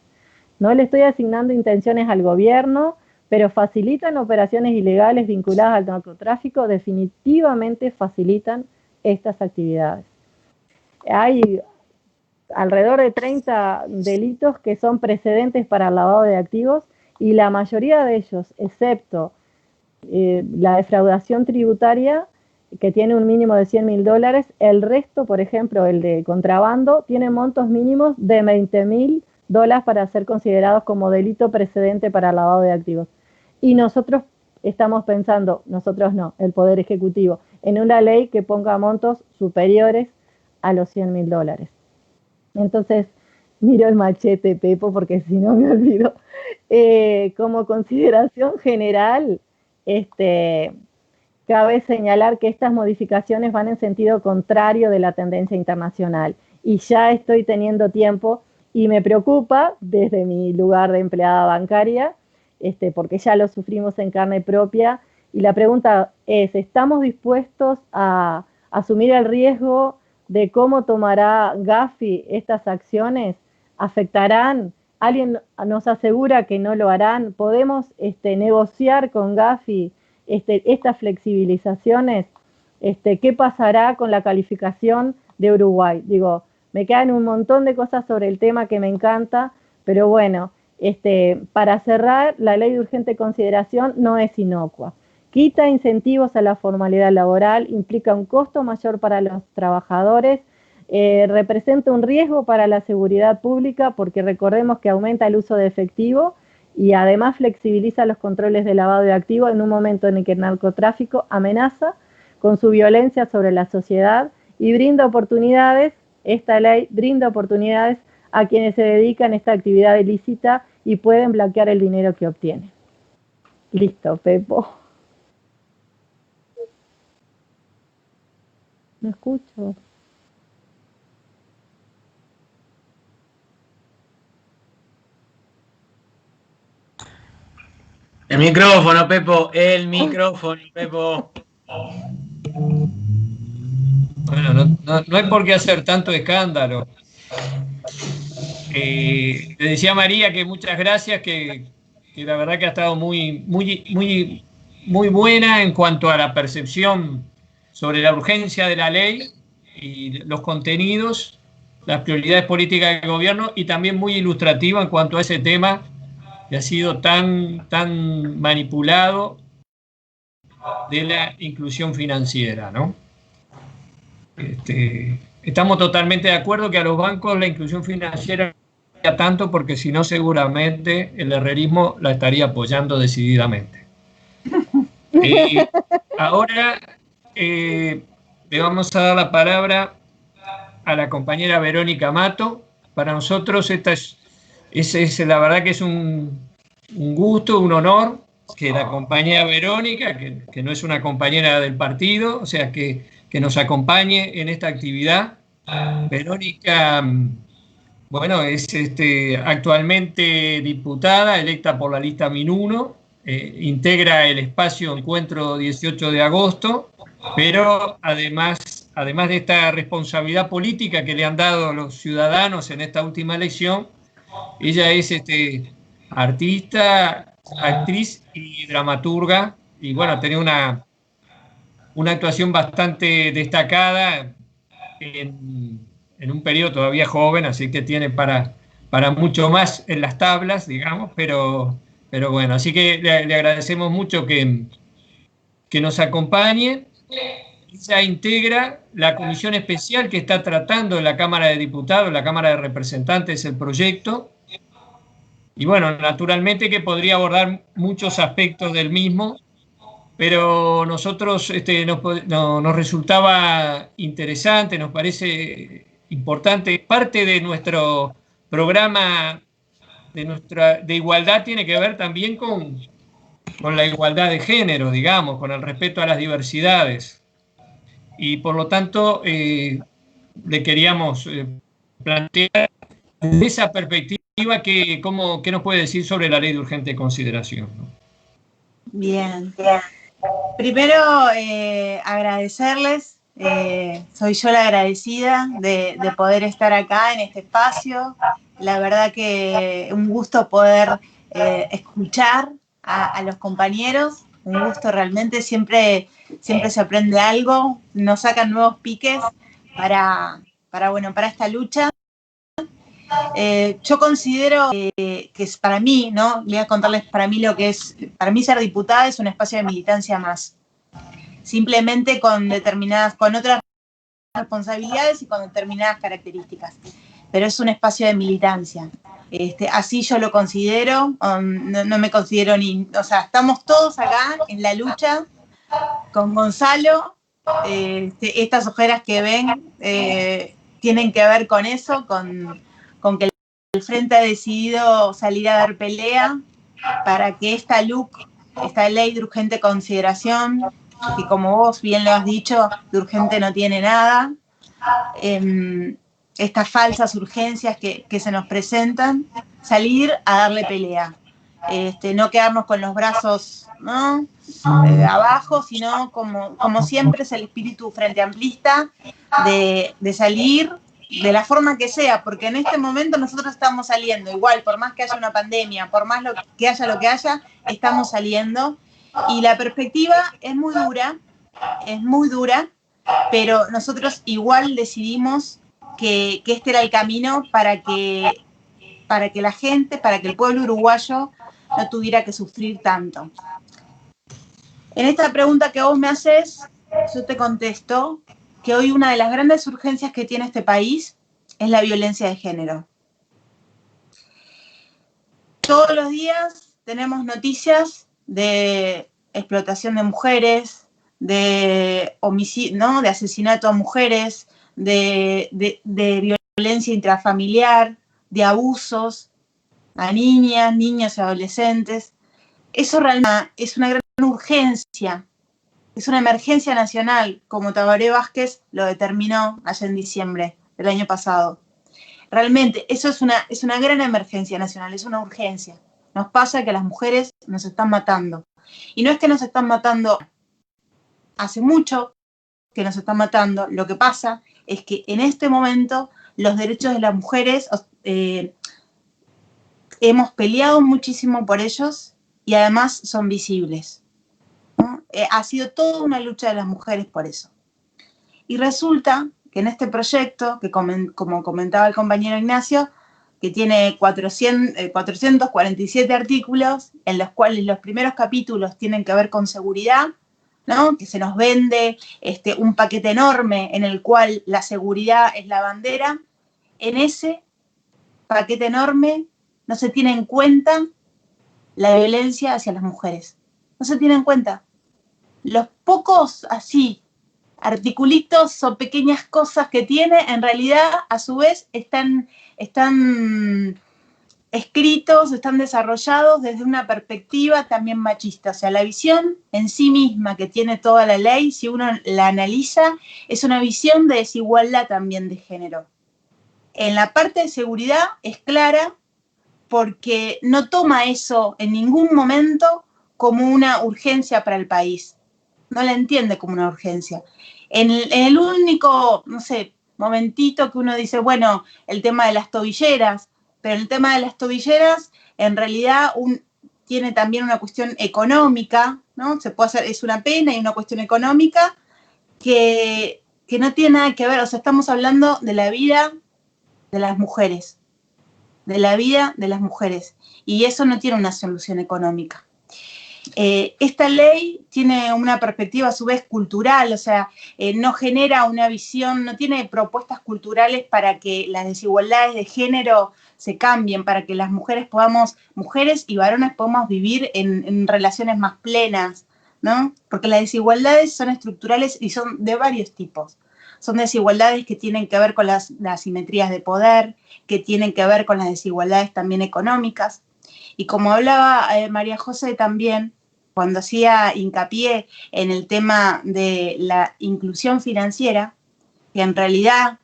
No le estoy asignando intenciones al gobierno, pero facilitan operaciones ilegales vinculadas al narcotráfico, definitivamente facilitan estas actividades. Hay alrededor de 30 delitos que son precedentes para el lavado de activos y la mayoría de ellos, excepto la defraudación tributaria, que tiene un mínimo de $100.000, el resto, por ejemplo, el de contrabando, tiene montos mínimos de $20.000 para ser considerados como delito precedente para el lavado de activos. Y nosotros estamos pensando, nosotros no, el Poder Ejecutivo, en una ley que ponga montos superiores a los $100.000. Entonces, miro el machete, Pepo, porque si no me olvido. Como consideración general, cabe señalar que estas modificaciones van en sentido contrario de la tendencia internacional. Y ya estoy teniendo tiempo y me preocupa desde mi lugar de empleada bancaria, porque ya lo sufrimos en carne propia. Y la pregunta es, ¿estamos dispuestos a asumir el riesgo de cómo tomará Gafi estas acciones? ¿Afectarán? ¿Alguien nos asegura que no lo harán? ¿Podemos negociar con Gafi estas flexibilizaciones? ¿Qué pasará con la calificación de Uruguay? Digo, me quedan un montón de cosas sobre el tema que me encanta, pero bueno, para cerrar, la ley de urgente consideración no es inocua. Quita incentivos a la formalidad laboral, implica un costo mayor para los trabajadores, representa un riesgo para la seguridad pública porque recordemos que aumenta el uso de efectivo y además flexibiliza los controles de lavado de activos en un momento en el que el narcotráfico amenaza con su violencia sobre la sociedad y brinda oportunidades, esta ley brinda oportunidades a quienes se dedican a esta actividad ilícita y pueden blanquear el dinero que obtienen. Listo, Pepo. No escucho. El micrófono, Pepo, el micrófono, Pepo. Bueno, no hay por qué hacer tanto escándalo. Le decía a María que muchas gracias, que la verdad que ha estado muy buena en cuanto a la percepción sobre la urgencia de la ley y los contenidos, las prioridades políticas del gobierno, y también muy ilustrativa en cuanto a ese tema que ha sido tan manipulado de la inclusión financiera, ¿no? Estamos totalmente de acuerdo que a los bancos la inclusión financiera no tanto, porque si no seguramente el herrerismo la estaría apoyando decididamente. Ahora le vamos a dar la palabra a la compañera Verónica Mato. Para nosotros esta es la verdad que es un gusto, un honor que la compañera Verónica, que no es una compañera del partido, o sea, que nos acompañe en esta actividad. Verónica, bueno, es actualmente diputada electa por la lista Min1, integra el espacio Encuentro 18 de agosto, pero además de esta responsabilidad política que le han dado los ciudadanos en esta última elección, ella es artista, actriz y dramaturga, y bueno, ha tenido una actuación bastante destacada en un periodo todavía joven, así que tiene para mucho más en las tablas, digamos, pero bueno, así que le agradecemos mucho que nos acompañe. ella integra la comisión especial que está tratando en la Cámara de Diputados, la Cámara de Representantes, el proyecto. Y bueno, naturalmente que podría abordar muchos aspectos del mismo, pero nosotros nos resultaba interesante, nos parece importante. Parte de nuestro programa de igualdad tiene que ver también con la igualdad de género, digamos, con el respeto a las diversidades. Y por lo tanto, le queríamos plantear desde esa perspectiva qué nos puede decir sobre la ley de urgente consideración, ¿no? Bien. Primero, agradecerles. Soy yo la agradecida de poder estar acá en este espacio. La verdad que un gusto poder escuchar a los compañeros. Un gusto realmente, siempre se aprende algo, nos sacan nuevos piques para esta lucha. Yo considero que es para mí, ¿no? Voy a contarles para mí lo que es. Para mí ser diputada es un espacio de militancia más. Simplemente con otras responsabilidades y con determinadas características. Pero es un espacio de militancia. Así yo lo considero, no me considero o sea, estamos todos acá en la lucha con Gonzalo. Estas ojeras que ven tienen que ver con eso, con que el Frente ha decidido salir a dar pelea para que esta ley de urgente consideración, que como vos bien lo has dicho, de urgente no tiene nada, estas falsas urgencias que se nos presentan, salir a darle pelea. No quedarnos con los brazos, ¿no? Abajo, sino como siempre es el espíritu frente amplista de salir de la forma que sea, porque en este momento nosotros estamos saliendo, igual, por más que haya una pandemia, por más que haya, estamos saliendo, y la perspectiva es muy dura, pero nosotros igual decidimos que este era el camino para que la gente, para que el pueblo uruguayo no tuviera que sufrir tanto. En esta pregunta que vos me haces, yo te contesto que hoy una de las grandes urgencias que tiene este país es la violencia de género. Todos los días tenemos noticias de explotación de mujeres, de homicidio, ¿no? De asesinato a mujeres, de violencia intrafamiliar, de abusos a niñas, niños y adolescentes. Eso realmente es una gran urgencia. Es una emergencia nacional, como Tabaré Vázquez lo determinó allá en diciembre del año pasado. Realmente, eso es una gran emergencia nacional, es una urgencia. Nos pasa que las mujeres nos están matando. Y no es que nos están matando hace mucho que nos están matando, lo que pasa es que en este momento los derechos de las mujeres hemos peleado muchísimo por ellos y además son visibles. Ha sido toda una lucha de las mujeres por eso. Y resulta que en este proyecto, que como comentaba el compañero Ignacio, que tiene 447 artículos, en los cuales los primeros capítulos tienen que ver con seguridad, ¿no? Que se nos vende un paquete enorme en el cual la seguridad es la bandera. En ese paquete enorme no se tiene en cuenta la violencia hacia las mujeres. No se tiene en cuenta. Los pocos así articulitos o pequeñas cosas que tiene, en realidad a su vez están escritos, están desarrollados desde una perspectiva también machista. O sea, la visión en sí misma que tiene toda la ley, si uno la analiza, es una visión de desigualdad también de género. En la parte de seguridad es clara porque no toma eso en ningún momento como una urgencia para el país. No la entiende como una urgencia. En el único, no sé, momentito que uno dice, bueno, el tema de las tobilleras, pero el tema de las tobilleras en realidad tiene también una cuestión económica, ¿no? Se puede hacer, es una pena y una cuestión económica que no tiene nada que ver. O sea, estamos hablando de la vida de las mujeres, y eso no tiene una solución económica. Esta ley tiene una perspectiva a su vez cultural, o sea, no genera una visión, no tiene propuestas culturales para que las desigualdades de género se cambien, para que las mujeres y varones podamos vivir en relaciones más plenas, ¿no? Porque las desigualdades son estructurales y son de varios tipos. Son desigualdades que tienen que ver con las asimetrías de poder, que tienen que ver con las desigualdades también económicas. Y como hablaba María José también, cuando hacía hincapié en el tema de la inclusión financiera, que en realidad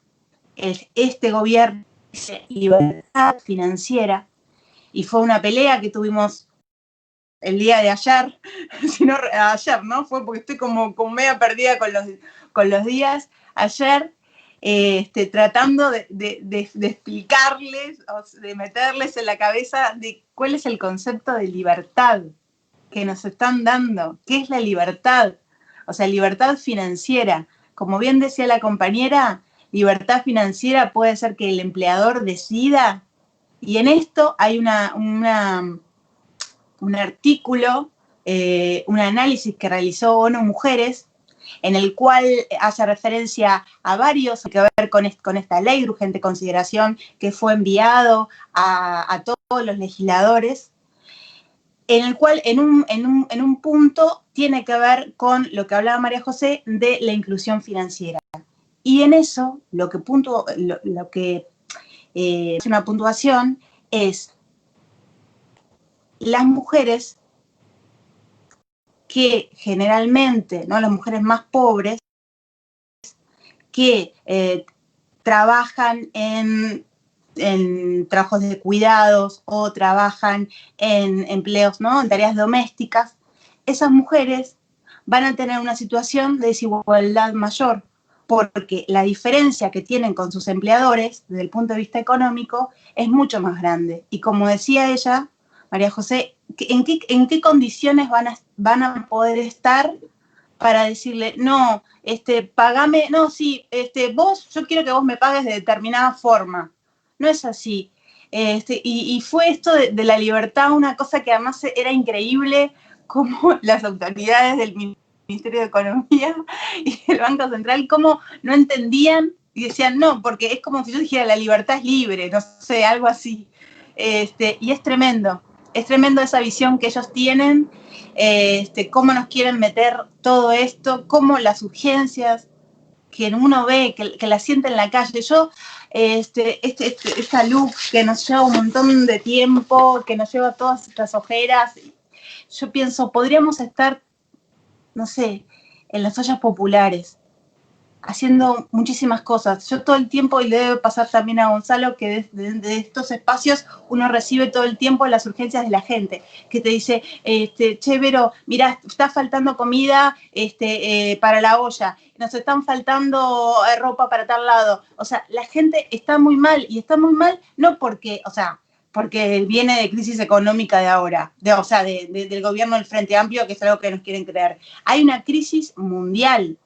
este gobierno dice libertad financiera, y fue una pelea que tuvimos el día de ayer, si no, ayer, ¿no? Fue porque estoy como media perdida con los días. Ayer, tratando de explicarles, de meterles en la cabeza de cuál es el concepto de libertad que nos están dando. ¿Qué es la libertad? O sea, libertad financiera. Como bien decía la compañera, libertad financiera puede ser que el empleador decida, y en esto hay un artículo, un análisis que realizó ONU Mujeres, en el cual hace referencia a varios que ver con esta ley de urgente consideración que fue enviado a todos los legisladores, en el cual en un punto tiene que ver con lo que hablaba María José de la inclusión financiera. Y en eso lo que es una puntuación es las mujeres que generalmente, ¿no?, las mujeres más pobres, que trabajan en trabajos de cuidados o trabajan en empleos, ¿no?, en tareas domésticas, esas mujeres van a tener una situación de desigualdad mayor, porque la diferencia que tienen con sus empleadores desde el punto de vista económico es mucho más grande. Y como decía ella, María José, ¿en qué condiciones van a poder estar para decirle, no, pagame, no, sí, yo quiero que vos me pagues de determinada forma? No es así. Y fue esto de la libertad una cosa que además era increíble, como las autoridades del Ministerio de Economía y del Banco Central, cómo no entendían y decían, no, porque es como si yo dijera, la libertad es libre, no sé, algo así. Y es tremendo esa visión que ellos tienen, cómo nos quieren meter todo esto, cómo las urgencias que uno ve, que la siente en la calle. Yo, esta luz que nos lleva un montón de tiempo, que nos lleva todas estas ojeras, yo pienso, podríamos estar, no sé, en las ollas populares, haciendo muchísimas cosas. Yo todo el tiempo, y le debe pasar también a Gonzalo, que de estos espacios uno recibe todo el tiempo las urgencias de la gente, que te dice, che, Vero, mirá, está faltando comida para la olla, nos están faltando ropa para tal lado. O sea, la gente está muy mal, y está muy mal no porque, o sea, porque viene de crisis económica de ahora, del gobierno del Frente Amplio, que es algo que nos quieren creer. Hay una crisis mundial,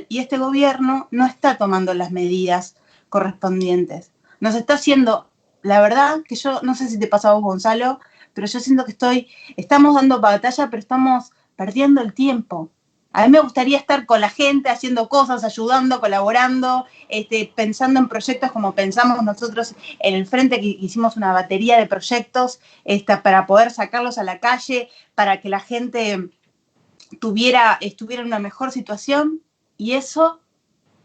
y este gobierno no está tomando las medidas correspondientes. Nos está haciendo, la verdad, que yo no sé si te pasa a vos, Gonzalo, pero yo siento que estamos dando batalla, pero estamos perdiendo el tiempo. A mí me gustaría estar con la gente, haciendo cosas, ayudando, colaborando, pensando en proyectos como pensamos nosotros en el Frente, que hicimos una batería de proyectos para poder sacarlos a la calle, para que la gente estuviera en una mejor situación, y eso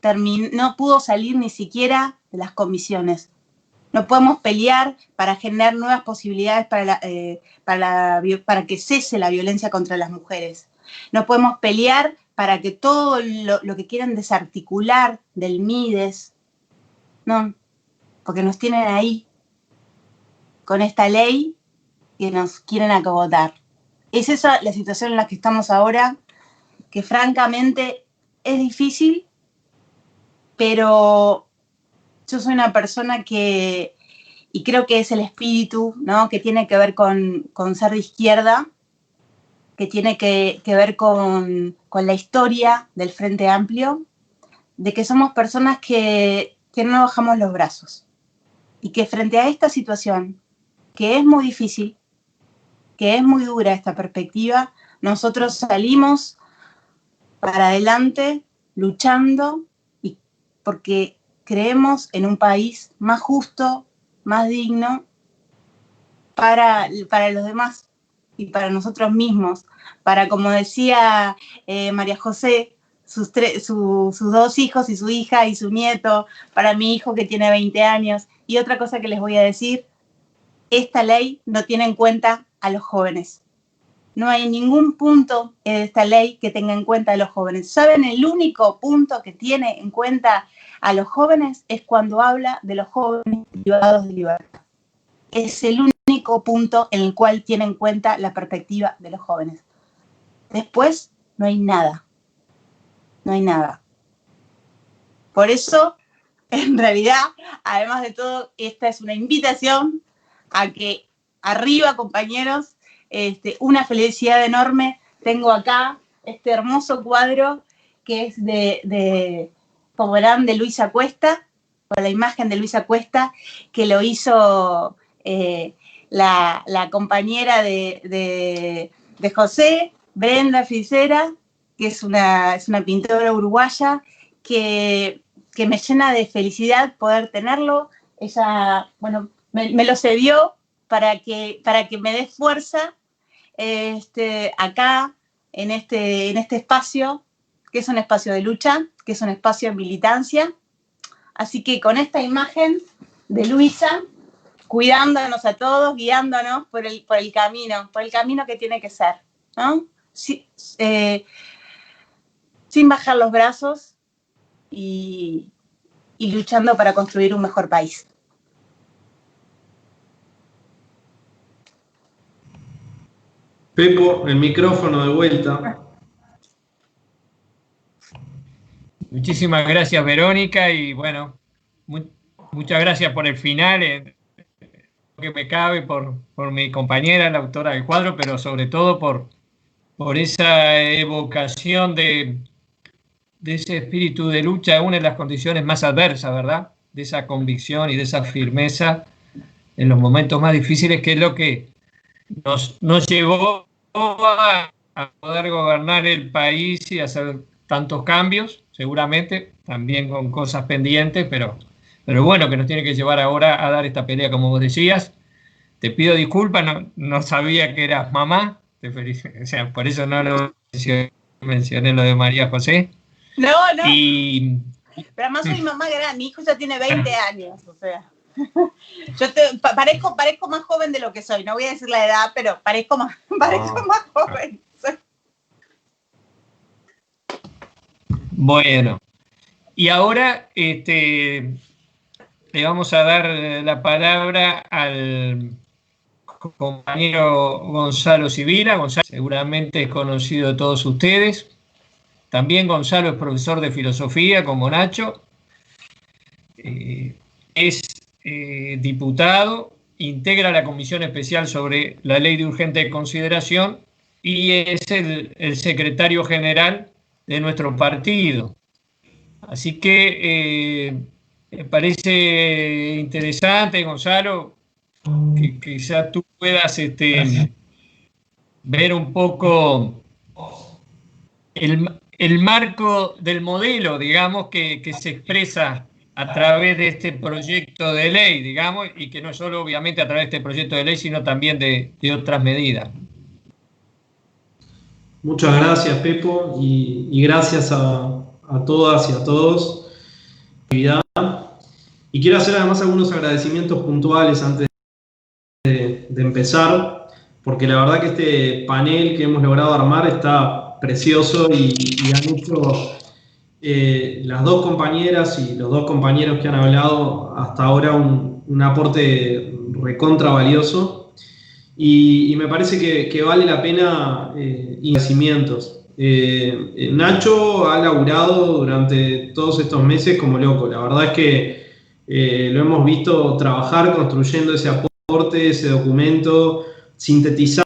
no pudo salir ni siquiera de las comisiones. No podemos pelear para generar nuevas posibilidades para que cese la violencia contra las mujeres. No podemos pelear para que todo lo que quieran desarticular del MIDES, no, porque nos tienen ahí con esta ley que nos quieren acogotar. Es esa la situación en la que estamos ahora, que francamente es difícil, pero yo soy una persona y creo que es el espíritu, ¿no?, que tiene que ver con ser de izquierda, que tiene que ver con la historia del Frente Amplio, de que somos personas que no bajamos los brazos, y que frente a esta situación, que es muy difícil, que es muy dura esta perspectiva, nosotros salimos para adelante luchando y porque creemos en un país más justo, más digno para los demás y para nosotros mismos, para, como decía María José, sus 2 hijos y su hija y su nieto, para mi hijo que tiene 20 años. Y otra cosa que les voy a decir, esta ley no tiene en cuenta a los jóvenes. No hay ningún punto en esta ley que tenga en cuenta a los jóvenes. ¿Saben? El único punto que tiene en cuenta a los jóvenes es cuando habla de los jóvenes privados de libertad. Es el único punto en el cual tiene en cuenta la perspectiva de los jóvenes. Después no hay nada. No hay nada. Por eso, en realidad, además de todo, esta es una invitación a que arriba, compañeros, una felicidad enorme. Tengo acá este hermoso cuadro que es como verán, de Luisa Cuesta, con la imagen de Luisa Cuesta, que lo hizo la compañera de José, Brenda Ficera, que es una pintora uruguaya, que me llena de felicidad poder tenerlo. Ella, bueno, me lo cedió para que me dé fuerza acá, en este espacio, que es un espacio de lucha, que es un espacio de militancia. Así que con esta imagen de Luisa, cuidándonos a todos, guiándonos por el camino que tiene que ser, ¿no? Sin bajar los brazos y luchando para construir un mejor país. Pepo, el micrófono de vuelta. Muchísimas gracias, Verónica, y bueno, muchas gracias por el final, que me cabe por mi compañera, la autora del cuadro, pero sobre todo por esa evocación de ese espíritu de lucha, aún en las condiciones más adversas, ¿verdad? De esa convicción y de esa firmeza en los momentos más difíciles, que es lo que nos llevó a poder gobernar el país y hacer tantos cambios, seguramente, también con cosas pendientes, pero bueno, que nos tiene que llevar ahora a dar esta pelea, como vos decías. Te pido disculpas, no sabía que eras mamá, te felicito, o sea, por eso no lo mencioné lo de María José. No. Y pero además soy mamá grande, mi hijo ya tiene 20 años, o sea. Yo parezco más joven de lo que soy, no voy a decir la edad, pero parezco más joven. Bueno, y ahora le vamos a dar la palabra al compañero Gonzalo Sibila. Gonzalo seguramente es conocido de todos ustedes. También Gonzalo es profesor de filosofía, como Nacho. Es diputado, integra la Comisión Especial sobre la Ley de Urgente Consideración y es el secretario general de nuestro partido. Así que me parece interesante, Gonzalo, que quizá tú puedas ver un poco el marco del modelo, digamos, que se expresa a través de este proyecto de ley, digamos, y que no solo obviamente a través de este proyecto de ley, sino también de otras medidas. Muchas gracias, Pepo, y gracias a todas y a todos. Y quiero hacer además algunos agradecimientos puntuales antes de empezar, porque la verdad que este panel que hemos logrado armar está precioso y han hecho las dos compañeras y los dos compañeros que han hablado hasta ahora un aporte recontra valioso. Y me parece que vale la pena agradecimientos. Nacho ha laburado durante todos estos meses como loco. La verdad es que lo hemos visto trabajar construyendo ese aporte, ese documento, sintetizando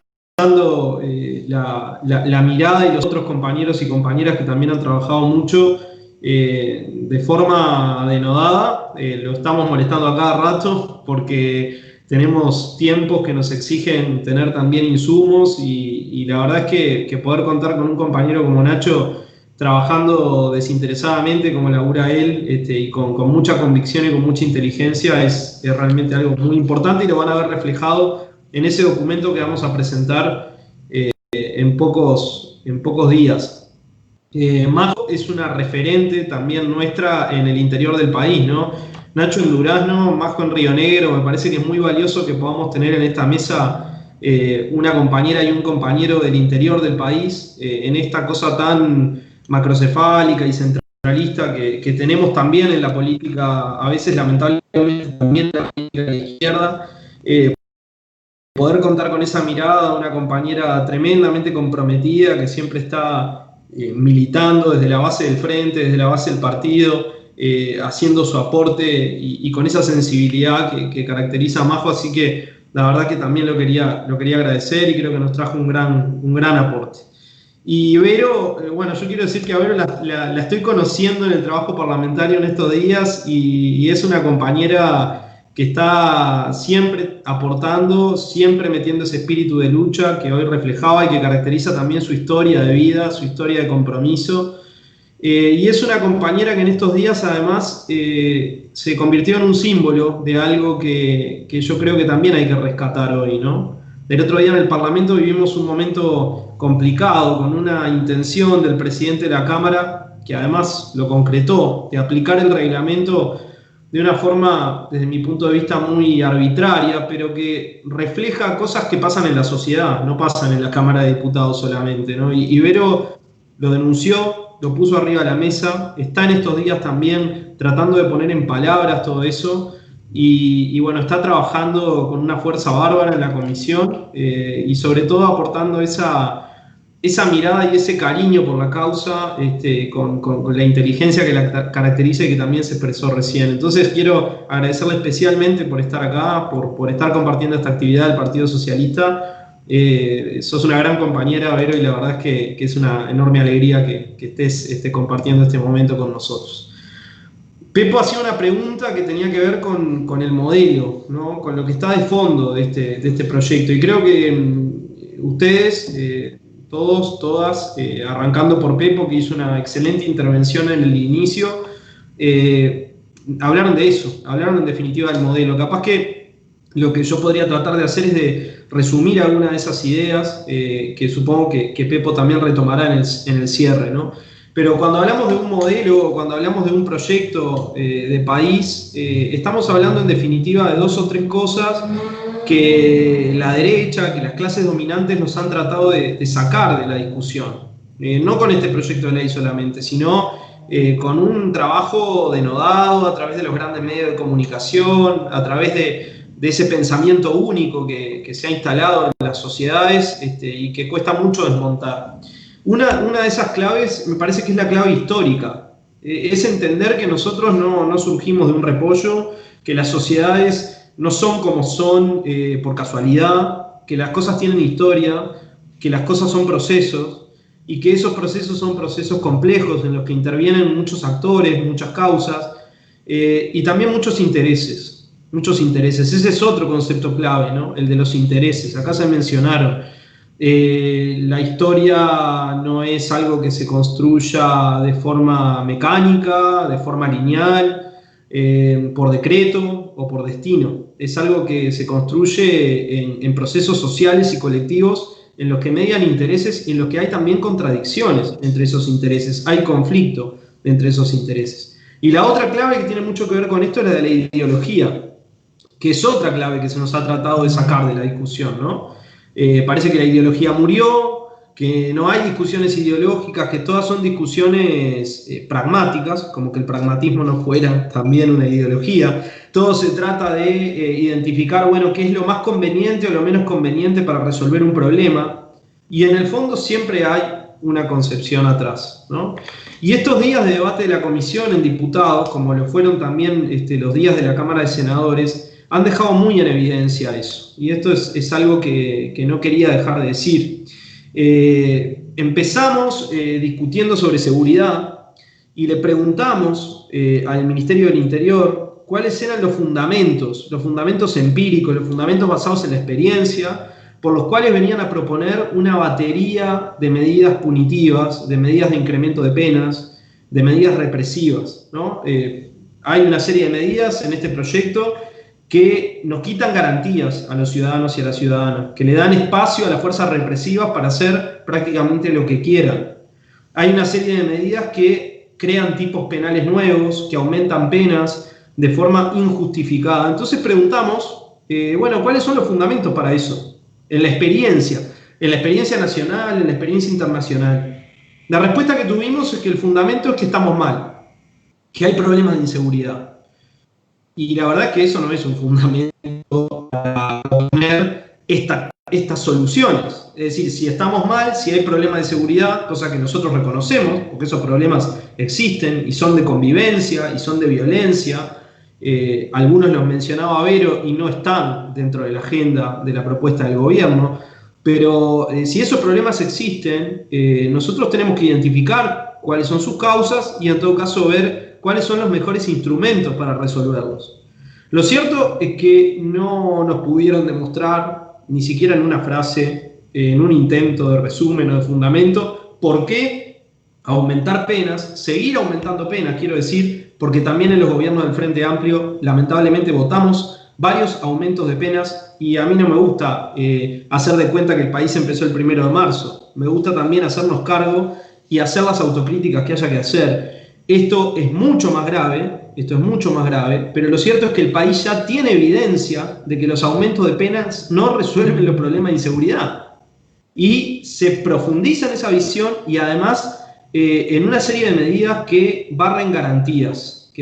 la mirada de los otros compañeros y compañeras que también han trabajado mucho de forma denodada. Lo estamos molestando a cada rato porque tenemos tiempos que nos exigen tener también insumos y la verdad es que poder contar con un compañero como Nacho trabajando desinteresadamente como labura él y con mucha convicción y con mucha inteligencia es realmente algo muy importante y lo van a ver reflejado en ese documento que vamos a presentar en pocos días. Majo es una referente también nuestra en el interior del país, ¿no? Nacho en Durazno, Majo en Río Negro, me parece que es muy valioso que podamos tener en esta mesa una compañera y un compañero del interior del país en esta cosa tan macrocefálica y centralista que tenemos también en la política, a veces lamentablemente también en la política de la izquierda. Poder contar con esa mirada de una compañera tremendamente comprometida que siempre está militando desde la base del frente, desde la base del partido, haciendo su aporte y con esa sensibilidad que caracteriza a Majo, así que la verdad que también lo quería agradecer y creo que nos trajo un gran aporte. Y Vero, bueno, yo quiero decir que a Vero la estoy conociendo en el trabajo parlamentario en estos días y es una compañera que está siempre aportando, siempre metiendo ese espíritu de lucha que hoy reflejaba y que caracteriza también su historia de vida, su historia de compromiso. Y es una compañera que en estos días además se convirtió en un símbolo de algo que yo creo que también hay que rescatar hoy, ¿no? El otro día en el Parlamento vivimos un momento complicado con una intención del presidente de la Cámara, que además lo concretó, de aplicar el reglamento de una forma, desde mi punto de vista, muy arbitraria, pero que refleja cosas que pasan en la sociedad, no pasan en la Cámara de Diputados solamente, ¿no? Y Vero lo denunció, lo puso arriba de la mesa, está en estos días también tratando de poner en palabras todo eso, y bueno, está trabajando con una fuerza bárbara en la comisión, y sobre todo aportando esa mirada y ese cariño por la causa, con la inteligencia que la caracteriza y que también se expresó recién. Entonces quiero agradecerle especialmente por estar acá, por estar compartiendo esta actividad del Partido Socialista. Sos una gran compañera, Vero, y la verdad es que es una enorme alegría que estés compartiendo este momento con nosotros. Pepo hacía una pregunta que tenía que ver con el modelo, ¿no? Con lo que está de fondo de este proyecto. Y creo que ustedes... todos, todas, arrancando por Pepo, que hizo una excelente intervención en el inicio, hablaron de eso, hablaron en definitiva del modelo. Capaz que lo que yo podría tratar de hacer es de resumir algunas de esas ideas, que supongo que Pepo también retomará en el cierre, ¿no? Pero cuando hablamos de un modelo, cuando hablamos de un proyecto de país, estamos hablando en definitiva de dos o tres cosas que la derecha, que las clases dominantes nos han tratado de sacar de la discusión. No con este proyecto de ley solamente, sino con un trabajo denodado a través de los grandes medios de comunicación, a través de ese pensamiento único que se ha instalado en las sociedades y que cuesta mucho desmontar. Una de esas claves me parece que es la clave histórica. Es entender que nosotros no surgimos de un repollo, que las sociedades no son como son por casualidad, que las cosas tienen historia, que las cosas son procesos y que esos procesos son procesos complejos en los que intervienen muchos actores, muchas causas y también muchos intereses. Ese es otro concepto clave, ¿no? El de los intereses. Acá se mencionaron. La historia no es algo que se construya de forma mecánica, de forma lineal, por decreto o por destino. Es algo que se construye en procesos sociales y colectivos en los que median intereses y en los que hay también contradicciones entre esos intereses, hay conflicto entre esos intereses. Y la otra clave que tiene mucho que ver con esto es la de la ideología, que es otra clave que se nos ha tratado de sacar de la discusión, ¿no? Parece que la ideología murió, que no hay discusiones ideológicas, que todas son discusiones pragmáticas, como que el pragmatismo no fuera también una ideología. Todo se trata de identificar, bueno, qué es lo más conveniente o lo menos conveniente para resolver un problema, y en el fondo siempre hay una concepción atrás, ¿no? Y estos días de debate de la comisión en diputados, como lo fueron también los días de la Cámara de Senadores, han dejado muy en evidencia eso. Y esto es algo que no quería dejar de decir. Empezamos discutiendo sobre seguridad y le preguntamos al Ministerio del Interior cuáles eran los fundamentos empíricos, los fundamentos basados en la experiencia, por los cuales venían a proponer una batería de medidas punitivas, de medidas de incremento de penas, de medidas represivas, ¿no? Hay una serie de medidas en este proyecto que nos quitan garantías a los ciudadanos y a las ciudadanas, que le dan espacio a las fuerzas represivas para hacer prácticamente lo que quieran. Hay una serie de medidas que crean tipos penales nuevos, que aumentan penas de forma injustificada. Entonces preguntamos, bueno, ¿cuáles son los fundamentos para eso? En la experiencia nacional, en la experiencia internacional. La respuesta que tuvimos es que el fundamento es que estamos mal, que hay problemas de inseguridad. Y la verdad es que eso no es un fundamento para poner estas soluciones. Es decir, si estamos mal, si hay problemas de seguridad, cosa que nosotros reconocemos, porque esos problemas existen y son de convivencia y son de violencia, algunos los mencionaba Vero y no están dentro de la agenda de la propuesta del gobierno, pero si esos problemas existen, nosotros tenemos que identificar cuáles son sus causas y en todo caso ver cuáles son los mejores instrumentos para resolverlos. Lo cierto es que no nos pudieron demostrar, ni siquiera en una frase, en un intento de resumen o de fundamento, por qué aumentar penas, seguir aumentando penas, quiero decir, porque también en los gobiernos del Frente Amplio lamentablemente votamos varios aumentos de penas y a mí no me gusta hacer de cuenta que el país empezó el 1 de marzo. Me gusta también hacernos cargo y hacer las autocríticas que haya que hacer. Esto es mucho más grave, pero lo cierto es que el país ya tiene evidencia de que los aumentos de penas no resuelven los problemas de inseguridad. Y se profundiza en esa visión y además en una serie de medidas que barren garantías,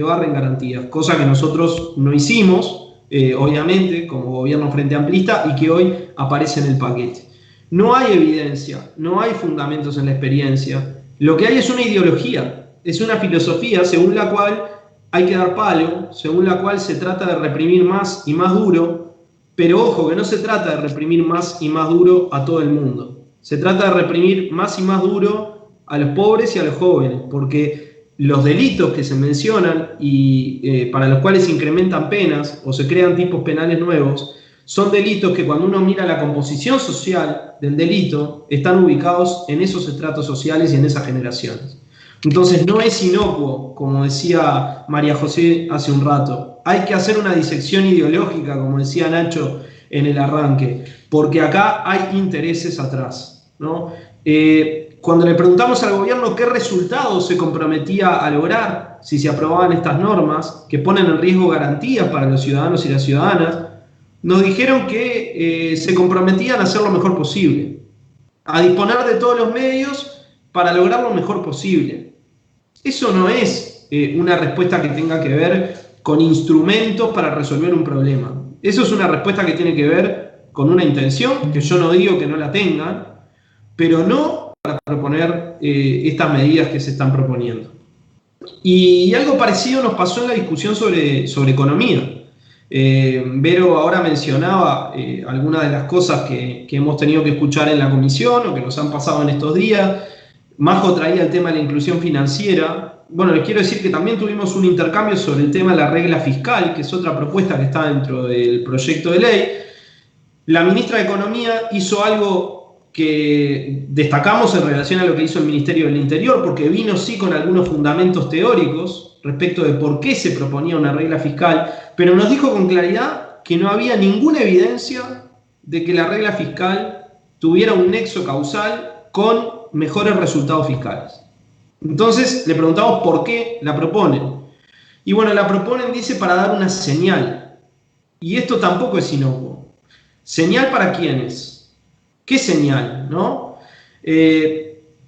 cosa que nosotros no hicimos, obviamente, como gobierno frente amplista y que hoy aparece en el paquete. No hay evidencia, no hay fundamentos en la experiencia, lo que hay es una ideología. Es una filosofía según la cual hay que dar palo, según la cual se trata de reprimir más y más duro, pero ojo, que no se trata de reprimir más y más duro a todo el mundo. Se trata de reprimir más y más duro a los pobres y a los jóvenes, porque los delitos que se mencionan y para los cuales se incrementan penas o se crean tipos penales nuevos, son delitos que cuando uno mira la composición social del delito, están ubicados en esos estratos sociales y en esas generaciones. Entonces no es inocuo, como decía María José hace un rato. Hay que hacer una disección ideológica, como decía Nacho en el arranque, porque acá hay intereses atrás, ¿no? Cuando le preguntamos al gobierno qué resultados se comprometía a lograr si se aprobaban estas normas, que ponen en riesgo garantías para los ciudadanos y las ciudadanas, nos dijeron que se comprometían a hacer lo mejor posible, a disponer de todos los medios para lograr lo mejor posible. Eso no es una respuesta que tenga que ver con instrumentos para resolver un problema. Eso es una respuesta que tiene que ver con una intención, que yo no digo que no la tengan, pero no para proponer estas medidas que se están proponiendo. Y algo parecido nos pasó en la discusión sobre economía. Vero ahora mencionaba algunas de las cosas que hemos tenido que escuchar en la comisión o que nos han pasado en estos días. Majo traía el tema de la inclusión financiera. Bueno, les quiero decir que también tuvimos un intercambio sobre el tema de la regla fiscal, que es otra propuesta que está dentro del proyecto de ley. La ministra de Economía hizo algo que destacamos en relación a lo que hizo el Ministerio del Interior, porque vino sí con algunos fundamentos teóricos respecto de por qué se proponía una regla fiscal, pero nos dijo con claridad que no había ninguna evidencia de que la regla fiscal tuviera un nexo causal con mejores resultados fiscales. Entonces le preguntamos por qué la proponen. Y bueno, la proponen, dice, para dar una señal. Y esto tampoco es inocuo. ¿Señal para quiénes? ¿Qué señal, no?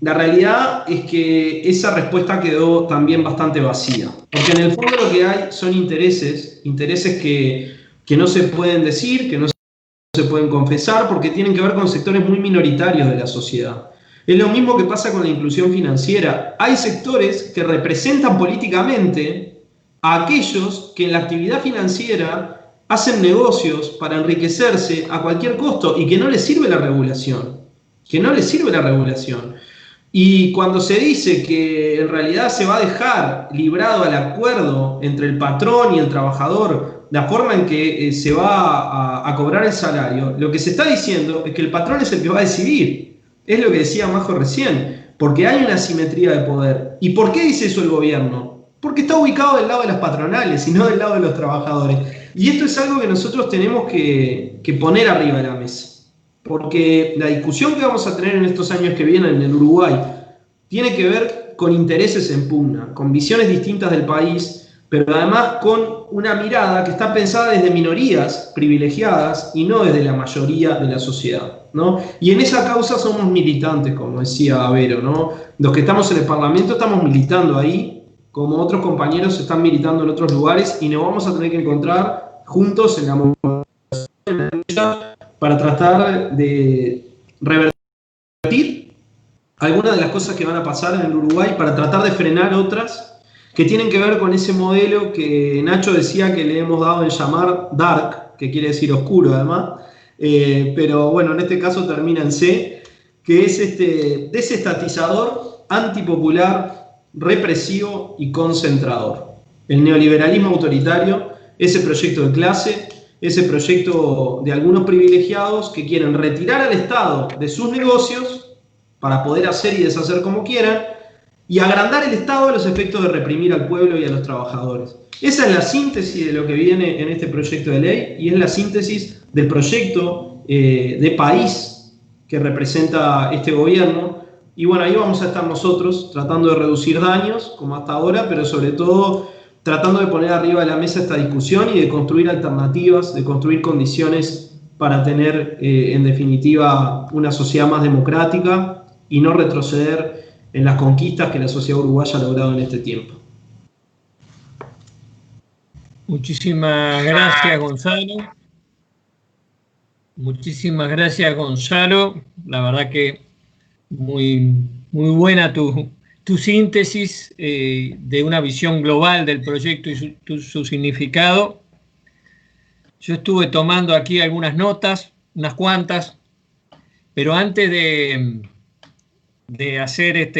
La realidad es que esa respuesta quedó también bastante vacía. Porque en el fondo lo que hay son intereses que no se pueden decir, que no se pueden confesar, porque tienen que ver con sectores muy minoritarios de la sociedad. Es lo mismo que pasa con la inclusión financiera. Hay sectores que representan políticamente a aquellos que en la actividad financiera hacen negocios para enriquecerse a cualquier costo y que no les sirve la regulación. Y cuando se dice que en realidad se va a dejar librado al acuerdo entre el patrón y el trabajador la forma en que se va a cobrar el salario, lo que se está diciendo es que el patrón es el que va a decidir. Es lo que decía Majo recién, porque hay una asimetría de poder. ¿Y por qué dice eso el gobierno? Porque está ubicado del lado de las patronales y no del lado de los trabajadores. Y esto es algo que nosotros tenemos que poner arriba de la mesa. Porque la discusión que vamos a tener en estos años que vienen en el Uruguay tiene que ver con intereses en pugna, con visiones distintas del país, pero además con una mirada que está pensada desde minorías privilegiadas y no desde la mayoría de la sociedad, ¿no? Y en esa causa somos militantes, como decía Vero, ¿no? Los que estamos en el Parlamento estamos militando ahí, como otros compañeros están militando en otros lugares, y nos vamos a tener que encontrar juntos en la lucha para tratar de revertir algunas de las cosas que van a pasar en el Uruguay, para tratar de frenar otras que tienen que ver con ese modelo que Nacho decía que le hemos dado en llamar dark, que quiere decir oscuro además, pero bueno, en este caso termina en C, que es este desestatizador, antipopular, represivo y concentrador. El neoliberalismo autoritario, ese proyecto de clase, ese proyecto de algunos privilegiados que quieren retirar al Estado de sus negocios para poder hacer y deshacer como quieran, y agrandar el Estado a los efectos de reprimir al pueblo y a los trabajadores. Esa es la síntesis de lo que viene en este proyecto de ley, y es la síntesis del proyecto de país que representa este gobierno. Y bueno, ahí vamos a estar nosotros tratando de reducir daños, como hasta ahora, pero sobre todo tratando de poner arriba de la mesa esta discusión y de construir alternativas, de construir condiciones para tener, en definitiva, una sociedad más democrática y no retroceder en las conquistas que la sociedad uruguaya ha logrado en este tiempo. Muchísimas gracias, Gonzalo. Muchísimas gracias, Gonzalo. La verdad que muy buena tu síntesis de una visión global del proyecto y su significado. Yo estuve tomando aquí algunas notas, unas cuantas, pero antes de hacer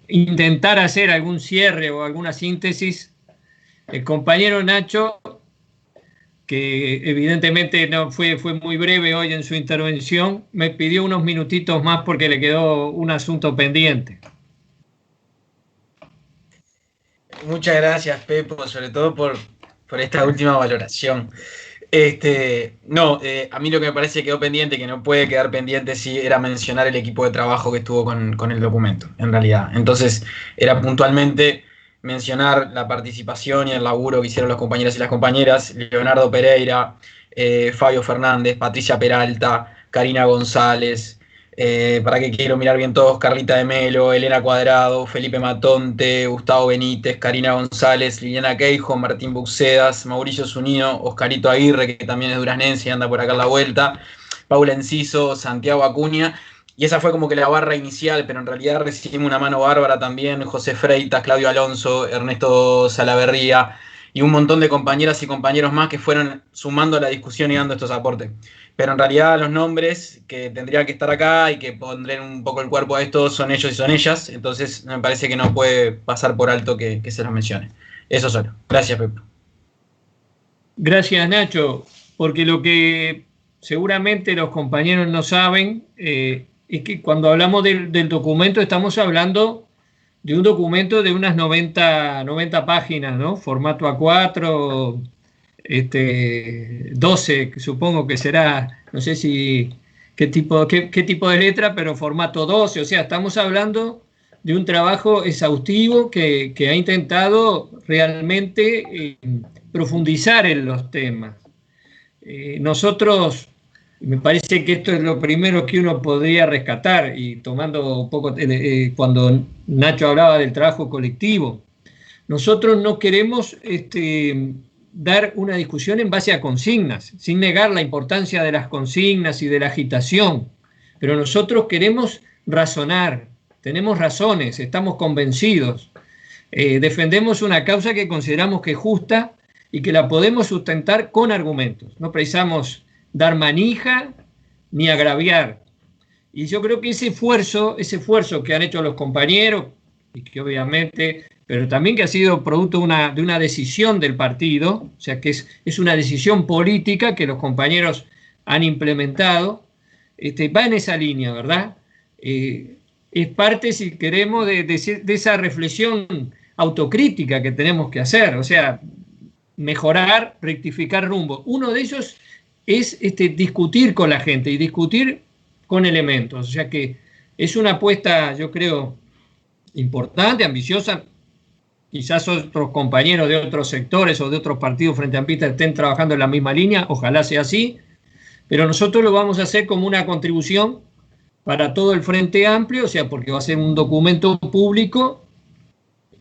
intentar hacer algún cierre o alguna síntesis, el compañero Nacho, que evidentemente no fue muy breve hoy en su intervención, me pidió unos minutitos más porque le quedó un asunto pendiente. Muchas gracias, Pepo, sobre todo por esta última valoración. A mí lo que me parece que quedó pendiente, que no puede quedar pendiente, sí, era mencionar el equipo de trabajo que estuvo con el documento, en realidad. Entonces, era puntualmente mencionar la participación y el laburo que hicieron los compañeros y las compañeras: Leonardo Pereira, Fabio Fernández, Patricia Peralta, Karina González, para que quiero mirar bien todos, Carlita de Melo, Elena Cuadrado, Felipe Matonte, Gustavo Benítez, Karina González, Liliana Queijo, Martín Buxedas, Mauricio Zunino, Oscarito Aguirre, que también es duranense y anda por acá a la vuelta, Paula Enciso, Santiago Acuña. Y esa fue como que la barra inicial, pero en realidad recibimos una mano bárbara también: José Freitas, Claudio Alonso, Ernesto Salaverría y un montón de compañeras y compañeros más que fueron sumando a la discusión y dando estos aportes. Pero en realidad los nombres que tendrían que estar acá y que pondrán un poco el cuerpo a esto son ellos y son ellas, entonces me parece que no puede pasar por alto que se los mencione. Eso solo. Gracias, Pepe. Gracias, Nacho, porque lo que seguramente los compañeros no saben es que cuando hablamos del documento estamos hablando de un documento de unas 90 páginas, ¿no? Formato A4, 12, supongo que será, no sé si qué tipo de letra, pero formato 12. O sea, estamos hablando de un trabajo exhaustivo que ha intentado realmente profundizar en los temas. Nosotros, me parece que esto es lo primero que uno podría rescatar, y tomando un poco cuando Nacho hablaba del trabajo colectivo, nosotros no queremos dar una discusión en base a consignas, sin negar la importancia de las consignas y de la agitación, pero nosotros queremos razonar, tenemos razones, estamos convencidos, defendemos una causa que consideramos que es justa y que la podemos sustentar con argumentos, no precisamos dar manija ni agraviar. Y yo creo que ese esfuerzo que han hecho los compañeros, y que obviamente, pero también que ha sido producto de una decisión del partido, o sea que es una decisión política que los compañeros han implementado, va en esa línea, ¿verdad? Es parte, si queremos, de esa reflexión autocrítica que tenemos que hacer, o sea, mejorar, rectificar rumbo. Uno de ellos es discutir con la gente y discutir con elementos, o sea que es una apuesta, yo creo, importante, ambiciosa. Quizás otros compañeros de otros sectores o de otros partidos frente amplistas estén trabajando en la misma línea, ojalá sea así, pero nosotros lo vamos a hacer como una contribución para todo el Frente Amplio, o sea, porque va a ser un documento público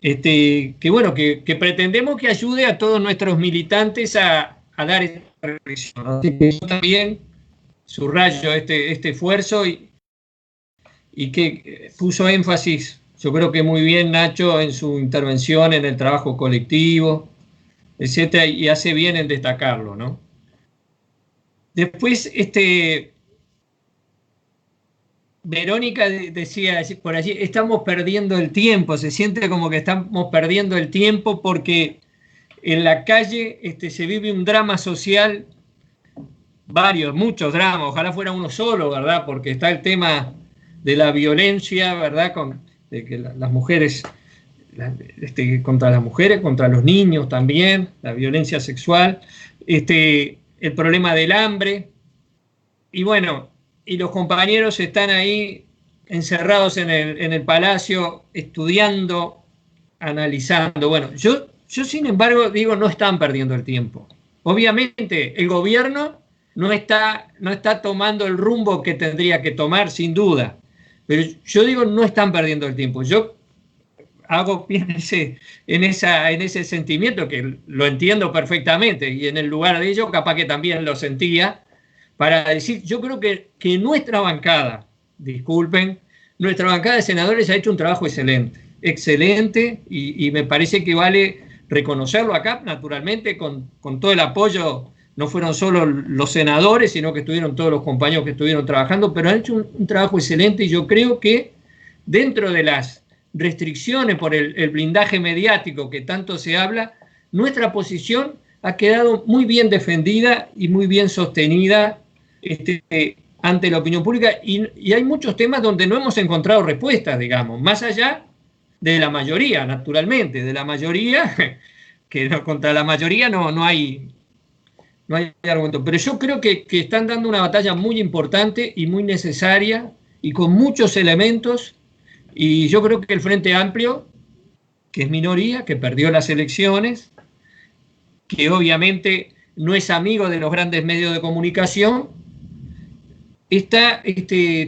que pretendemos que ayude a todos nuestros militantes a dar esta reflexión. Así que yo también subrayo este esfuerzo y que puso énfasis, yo creo que muy bien Nacho en su intervención en el trabajo colectivo, etcétera, y hace bien en destacarlo, ¿no? Después, Verónica decía por allí, estamos perdiendo el tiempo, se siente como que estamos perdiendo el tiempo porque en la calle se vive un drama social, muchos dramas, ojalá fuera uno solo, ¿verdad? Porque está el tema de la violencia, ¿verdad? De que las mujeres, contra las mujeres, contra los niños también, la violencia sexual, el problema del hambre, y bueno, y los compañeros están ahí encerrados en el palacio, estudiando, analizando. Bueno, yo sin embargo digo, no están perdiendo el tiempo. Obviamente el gobierno no está tomando el rumbo que tendría que tomar, sin duda, pero yo digo, no están perdiendo el tiempo. Yo hago pie en ese sentimiento, que lo entiendo perfectamente, y en el lugar de ellos capaz que también lo sentía, para decir, yo creo que nuestra bancada, disculpen, nuestra bancada de senadores ha hecho un trabajo excelente, y me parece que vale reconocerlo acá, naturalmente, con todo el apoyo. No fueron solo los senadores, sino que estuvieron todos los compañeros que estuvieron trabajando, pero han hecho un trabajo excelente, y yo creo que dentro de las restricciones por el blindaje mediático que tanto se habla, nuestra posición ha quedado muy bien defendida y muy bien sostenida ante la opinión pública, y hay muchos temas donde no hemos encontrado respuestas, digamos, más allá de la mayoría, naturalmente, de la mayoría, que contra la mayoría no hay argumento. Pero yo creo que están dando una batalla muy importante y muy necesaria y con muchos elementos, y yo creo que el Frente Amplio, que es minoría, que perdió las elecciones, que obviamente no es amigo de los grandes medios de comunicación, está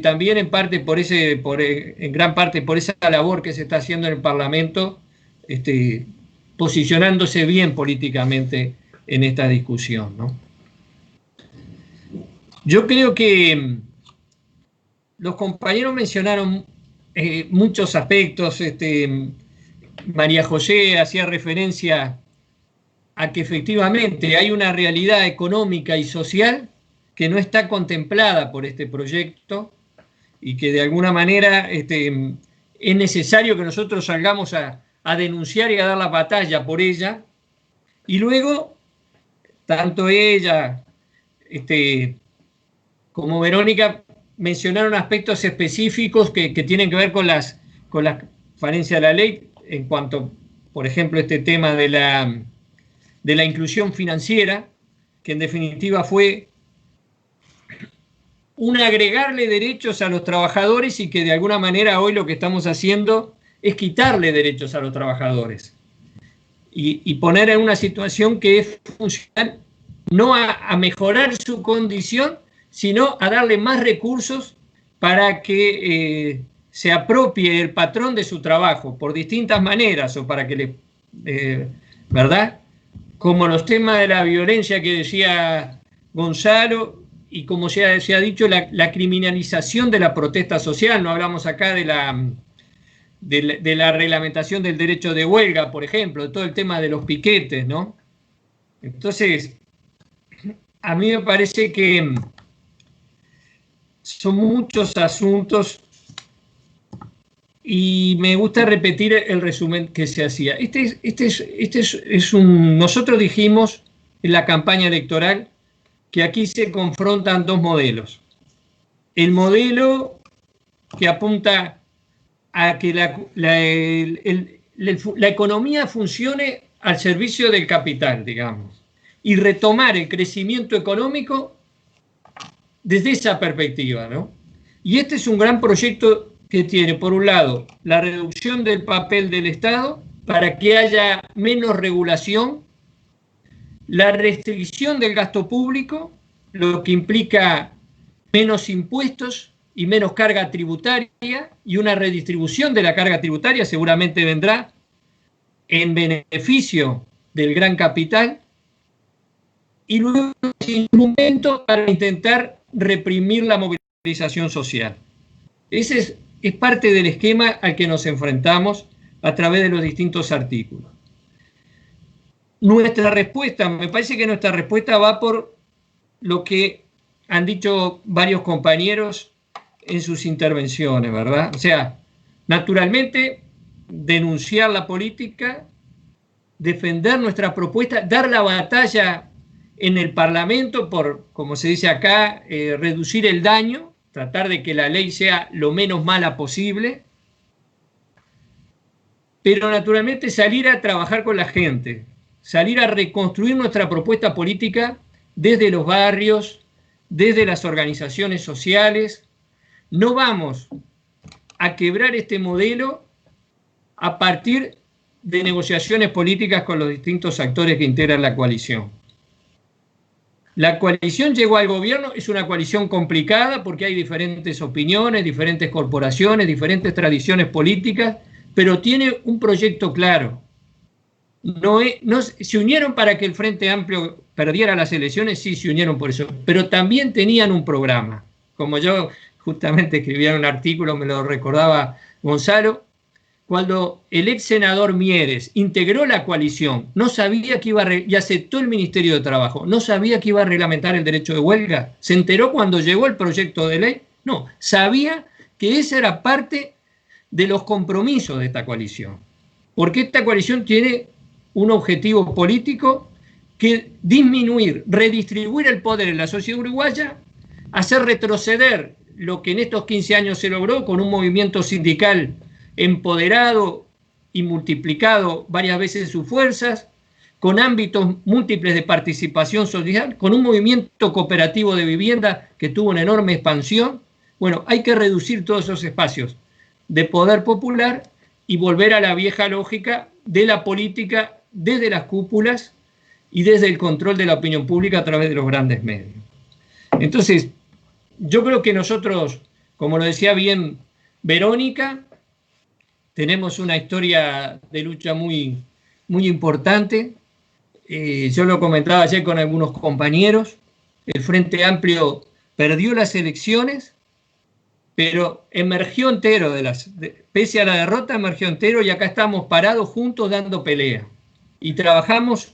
también en gran parte por esa labor que se está haciendo en el Parlamento, posicionándose bien políticamente en esta discusión, ¿no? Yo creo que los compañeros mencionaron muchos aspectos. María José hacía referencia a que efectivamente hay una realidad económica y social que no está contemplada por este proyecto, y que de alguna manera es necesario que nosotros salgamos a denunciar y a dar la batalla por ella. Y luego, tanto ella como Verónica mencionaron aspectos específicos que tienen que ver con las falencias de la ley, en cuanto, por ejemplo, este tema de la inclusión financiera, que en definitiva fue un agregarle derechos a los trabajadores, y que de alguna manera hoy lo que estamos haciendo es quitarle derechos a los trabajadores y poner en una situación que es funcional no a mejorar su condición, sino a darle más recursos para que se apropie el patrón de su trabajo por distintas maneras, o para que ¿verdad? Como los temas de la violencia que decía Gonzalo, y como se ha dicho, la criminalización de la protesta social. No hablamos acá de la reglamentación del derecho de huelga, por ejemplo, de todo el tema de los piquetes, ¿no? Entonces, a mí me parece que son muchos asuntos y me gusta repetir el resumen que se hacía. Nosotros dijimos en la campaña electoral que aquí se confrontan dos modelos. El modelo que apunta a que la economía funcione al servicio del capital, digamos, y retomar el crecimiento económico desde esa perspectiva, ¿no? Y este es un gran proyecto que tiene, por un lado, la reducción del papel del Estado para que haya menos regulación, la restricción del gasto público, lo que implica menos impuestos y menos carga tributaria, y una redistribución de la carga tributaria seguramente vendrá en beneficio del gran capital, y luego instrumentos para intentar reprimir la movilización social. Ese es parte del esquema al que nos enfrentamos a través de los distintos artículos. Nuestra respuesta, me parece que nuestra respuesta va por lo que han dicho varios compañeros en sus intervenciones, ¿verdad? O sea, naturalmente, denunciar la política, defender nuestra propuesta, dar la batalla en el Parlamento por, como se dice acá, reducir el daño, tratar de que la ley sea lo menos mala posible, pero naturalmente salir a trabajar con la gente, salir a reconstruir nuestra propuesta política desde los barrios, desde las organizaciones sociales. No vamos a quebrar este modelo a partir de negociaciones políticas con los distintos actores que integran la coalición. La coalición llegó al gobierno, es una coalición complicada porque hay diferentes opiniones, diferentes corporaciones, diferentes tradiciones políticas, pero tiene un proyecto claro. Se unieron para que el Frente Amplio perdiera las elecciones, sí, se unieron por eso, pero también tenían un programa. Como yo justamente escribí en un artículo, me lo recordaba Gonzalo, cuando el ex senador Mieres integró la coalición, no sabía que iba y aceptó el Ministerio de Trabajo, no sabía que iba a reglamentar el derecho de huelga, se enteró cuando llegó el proyecto de ley, no, sabía que esa era parte de los compromisos de esta coalición, porque esta coalición tiene un objetivo político que disminuir, redistribuir el poder en la sociedad uruguaya, hacer retroceder lo que en estos 15 años se logró con un movimiento sindical empoderado y multiplicado varias veces sus fuerzas, con ámbitos múltiples de participación social, con un movimiento cooperativo de vivienda que tuvo una enorme expansión. Bueno, hay que reducir todos esos espacios de poder popular y volver a la vieja lógica de la política desde las cúpulas y desde el control de la opinión pública a través de los grandes medios. Entonces, yo creo que nosotros, como lo decía bien Verónica, tenemos una historia de lucha muy, muy importante. Yo lo comentaba ayer con algunos compañeros. El Frente Amplio perdió las elecciones, pero emergió entero pese a la derrota, emergió entero, y acá estamos parados juntos dando pelea. Y trabajamos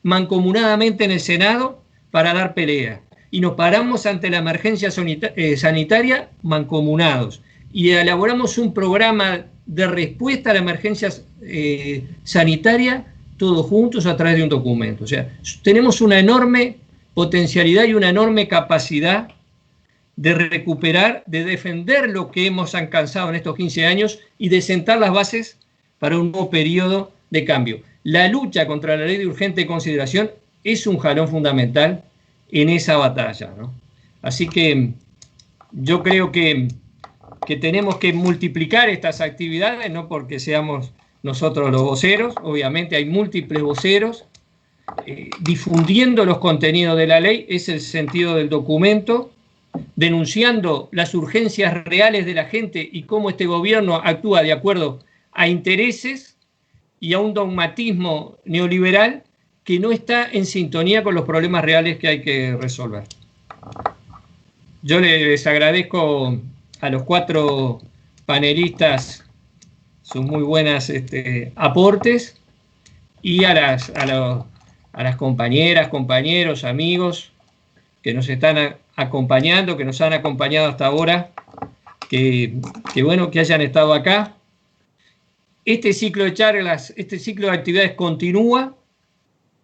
mancomunadamente en el Senado para dar pelea. Y nos paramos ante la emergencia sanitaria mancomunados. Y elaboramos un programa de respuesta a la emergencia sanitaria todos juntos a través de un documento. O sea, tenemos una enorme potencialidad y una enorme capacidad de recuperar, de defender lo que hemos alcanzado en estos 15 años y de sentar las bases para un nuevo periodo de cambio. La lucha contra la ley de urgente consideración es un jalón fundamental en esa batalla, ¿no? Así que yo creo que tenemos que multiplicar estas actividades, no porque seamos nosotros los voceros, obviamente hay múltiples voceros, difundiendo los contenidos de la ley, es el sentido del documento, denunciando las urgencias reales de la gente y cómo este gobierno actúa de acuerdo a intereses y a un dogmatismo neoliberal que no está en sintonía con los problemas reales que hay que resolver. Yo les agradezco a los 4 panelistas sus muy buenas aportes, y a las compañeras, compañeros, amigos, que nos están acompañando, que nos han acompañado hasta ahora, que bueno que hayan estado acá. Este ciclo de charlas, este ciclo de actividades continúa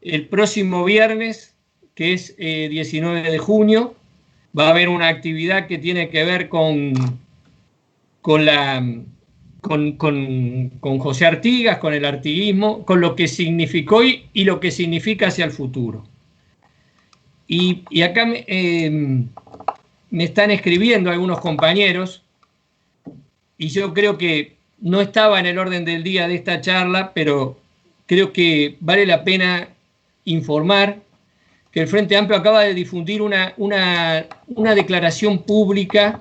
el próximo viernes, que es 19 de junio. Va a haber una actividad que tiene que ver con José Artigas, con el artiguismo, con lo que significó y lo que significa hacia el futuro. Y acá me están escribiendo algunos compañeros, y yo creo que no estaba en el orden del día de esta charla, pero creo que vale la pena informar que el Frente Amplio acaba de difundir una declaración pública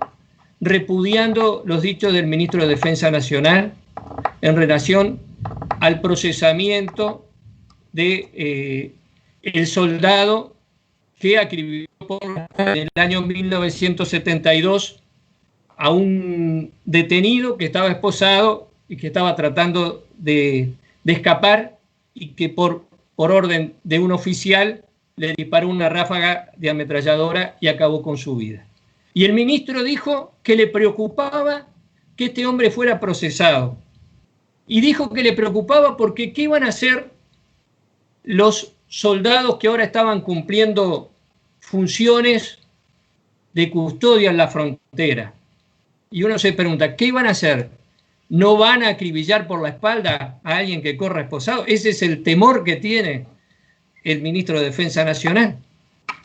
repudiando los dichos del ministro de Defensa Nacional en relación al procesamiento de el soldado que acribilló en el año 1972 a un detenido que estaba esposado y que estaba tratando de escapar, y que por orden de un oficial le disparó una ráfaga de ametralladora y acabó con su vida. Y el ministro dijo que le preocupaba que este hombre fuera procesado. Y dijo que le preocupaba porque ¿qué iban a hacer los soldados que ahora estaban cumpliendo funciones de custodia en la frontera? Y uno se pregunta, ¿qué iban a hacer? ¿No van a acribillar por la espalda a alguien que corra esposado? Ese es el temor que tiene el ministro de Defensa Nacional.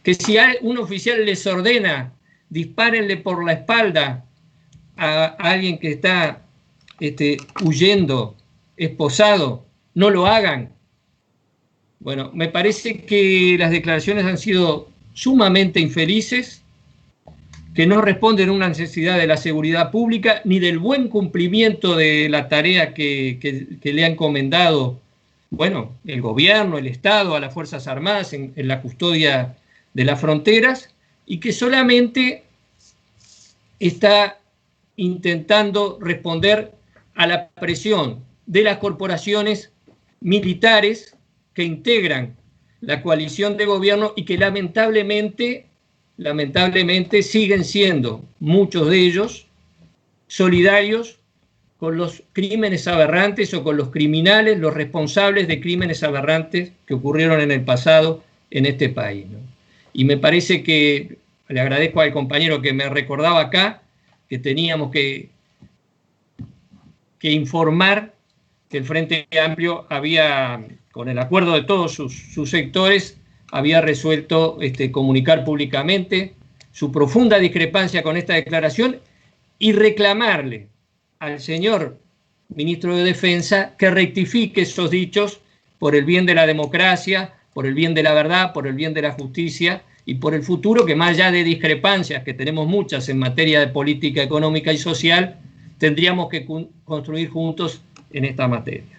Que si un oficial les ordena, dispárenle por la espalda a alguien que está huyendo, esposado, no lo hagan. Bueno, me parece que las declaraciones han sido sumamente infelices, que no responden a una necesidad de la seguridad pública ni del buen cumplimiento de la tarea que le ha encomendado, bueno, el gobierno, el Estado, a las Fuerzas Armadas en la custodia de las fronteras, y que solamente está intentando responder a la presión de las corporaciones militares que integran la coalición de gobierno y que lamentablemente siguen siendo muchos de ellos solidarios con los crímenes aberrantes o con los criminales, los responsables de crímenes aberrantes que ocurrieron en el pasado en este país, ¿no? Y me parece que, le agradezco al compañero que me recordaba acá, que teníamos que informar que el Frente Amplio había, con el acuerdo de todos sus sectores, había resuelto comunicar públicamente su profunda discrepancia con esta declaración y reclamarle al señor ministro de Defensa que rectifique esos dichos por el bien de la democracia, por el bien de la verdad, por el bien de la justicia y por el futuro, que más allá de discrepancias, que tenemos muchas en materia de política económica y social, tendríamos que construir juntos en esta materia.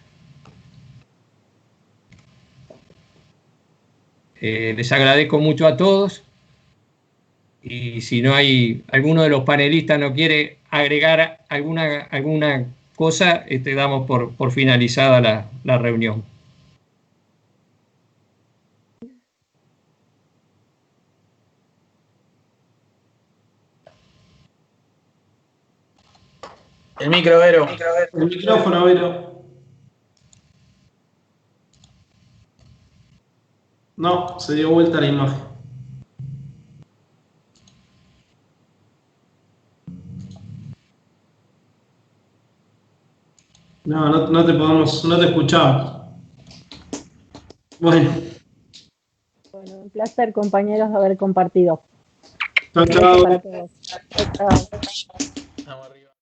Les agradezco mucho a todos, y si no hay alguno de los panelistas no quiere agregar alguna cosa, damos por finalizada la reunión. El micro, Vero. El micrófono, Vero. No, se dio vuelta la imagen. No te escuchamos. Bueno, un placer, compañeros, haber compartido. chao, chao. Para todos. Chao. Vamos arriba.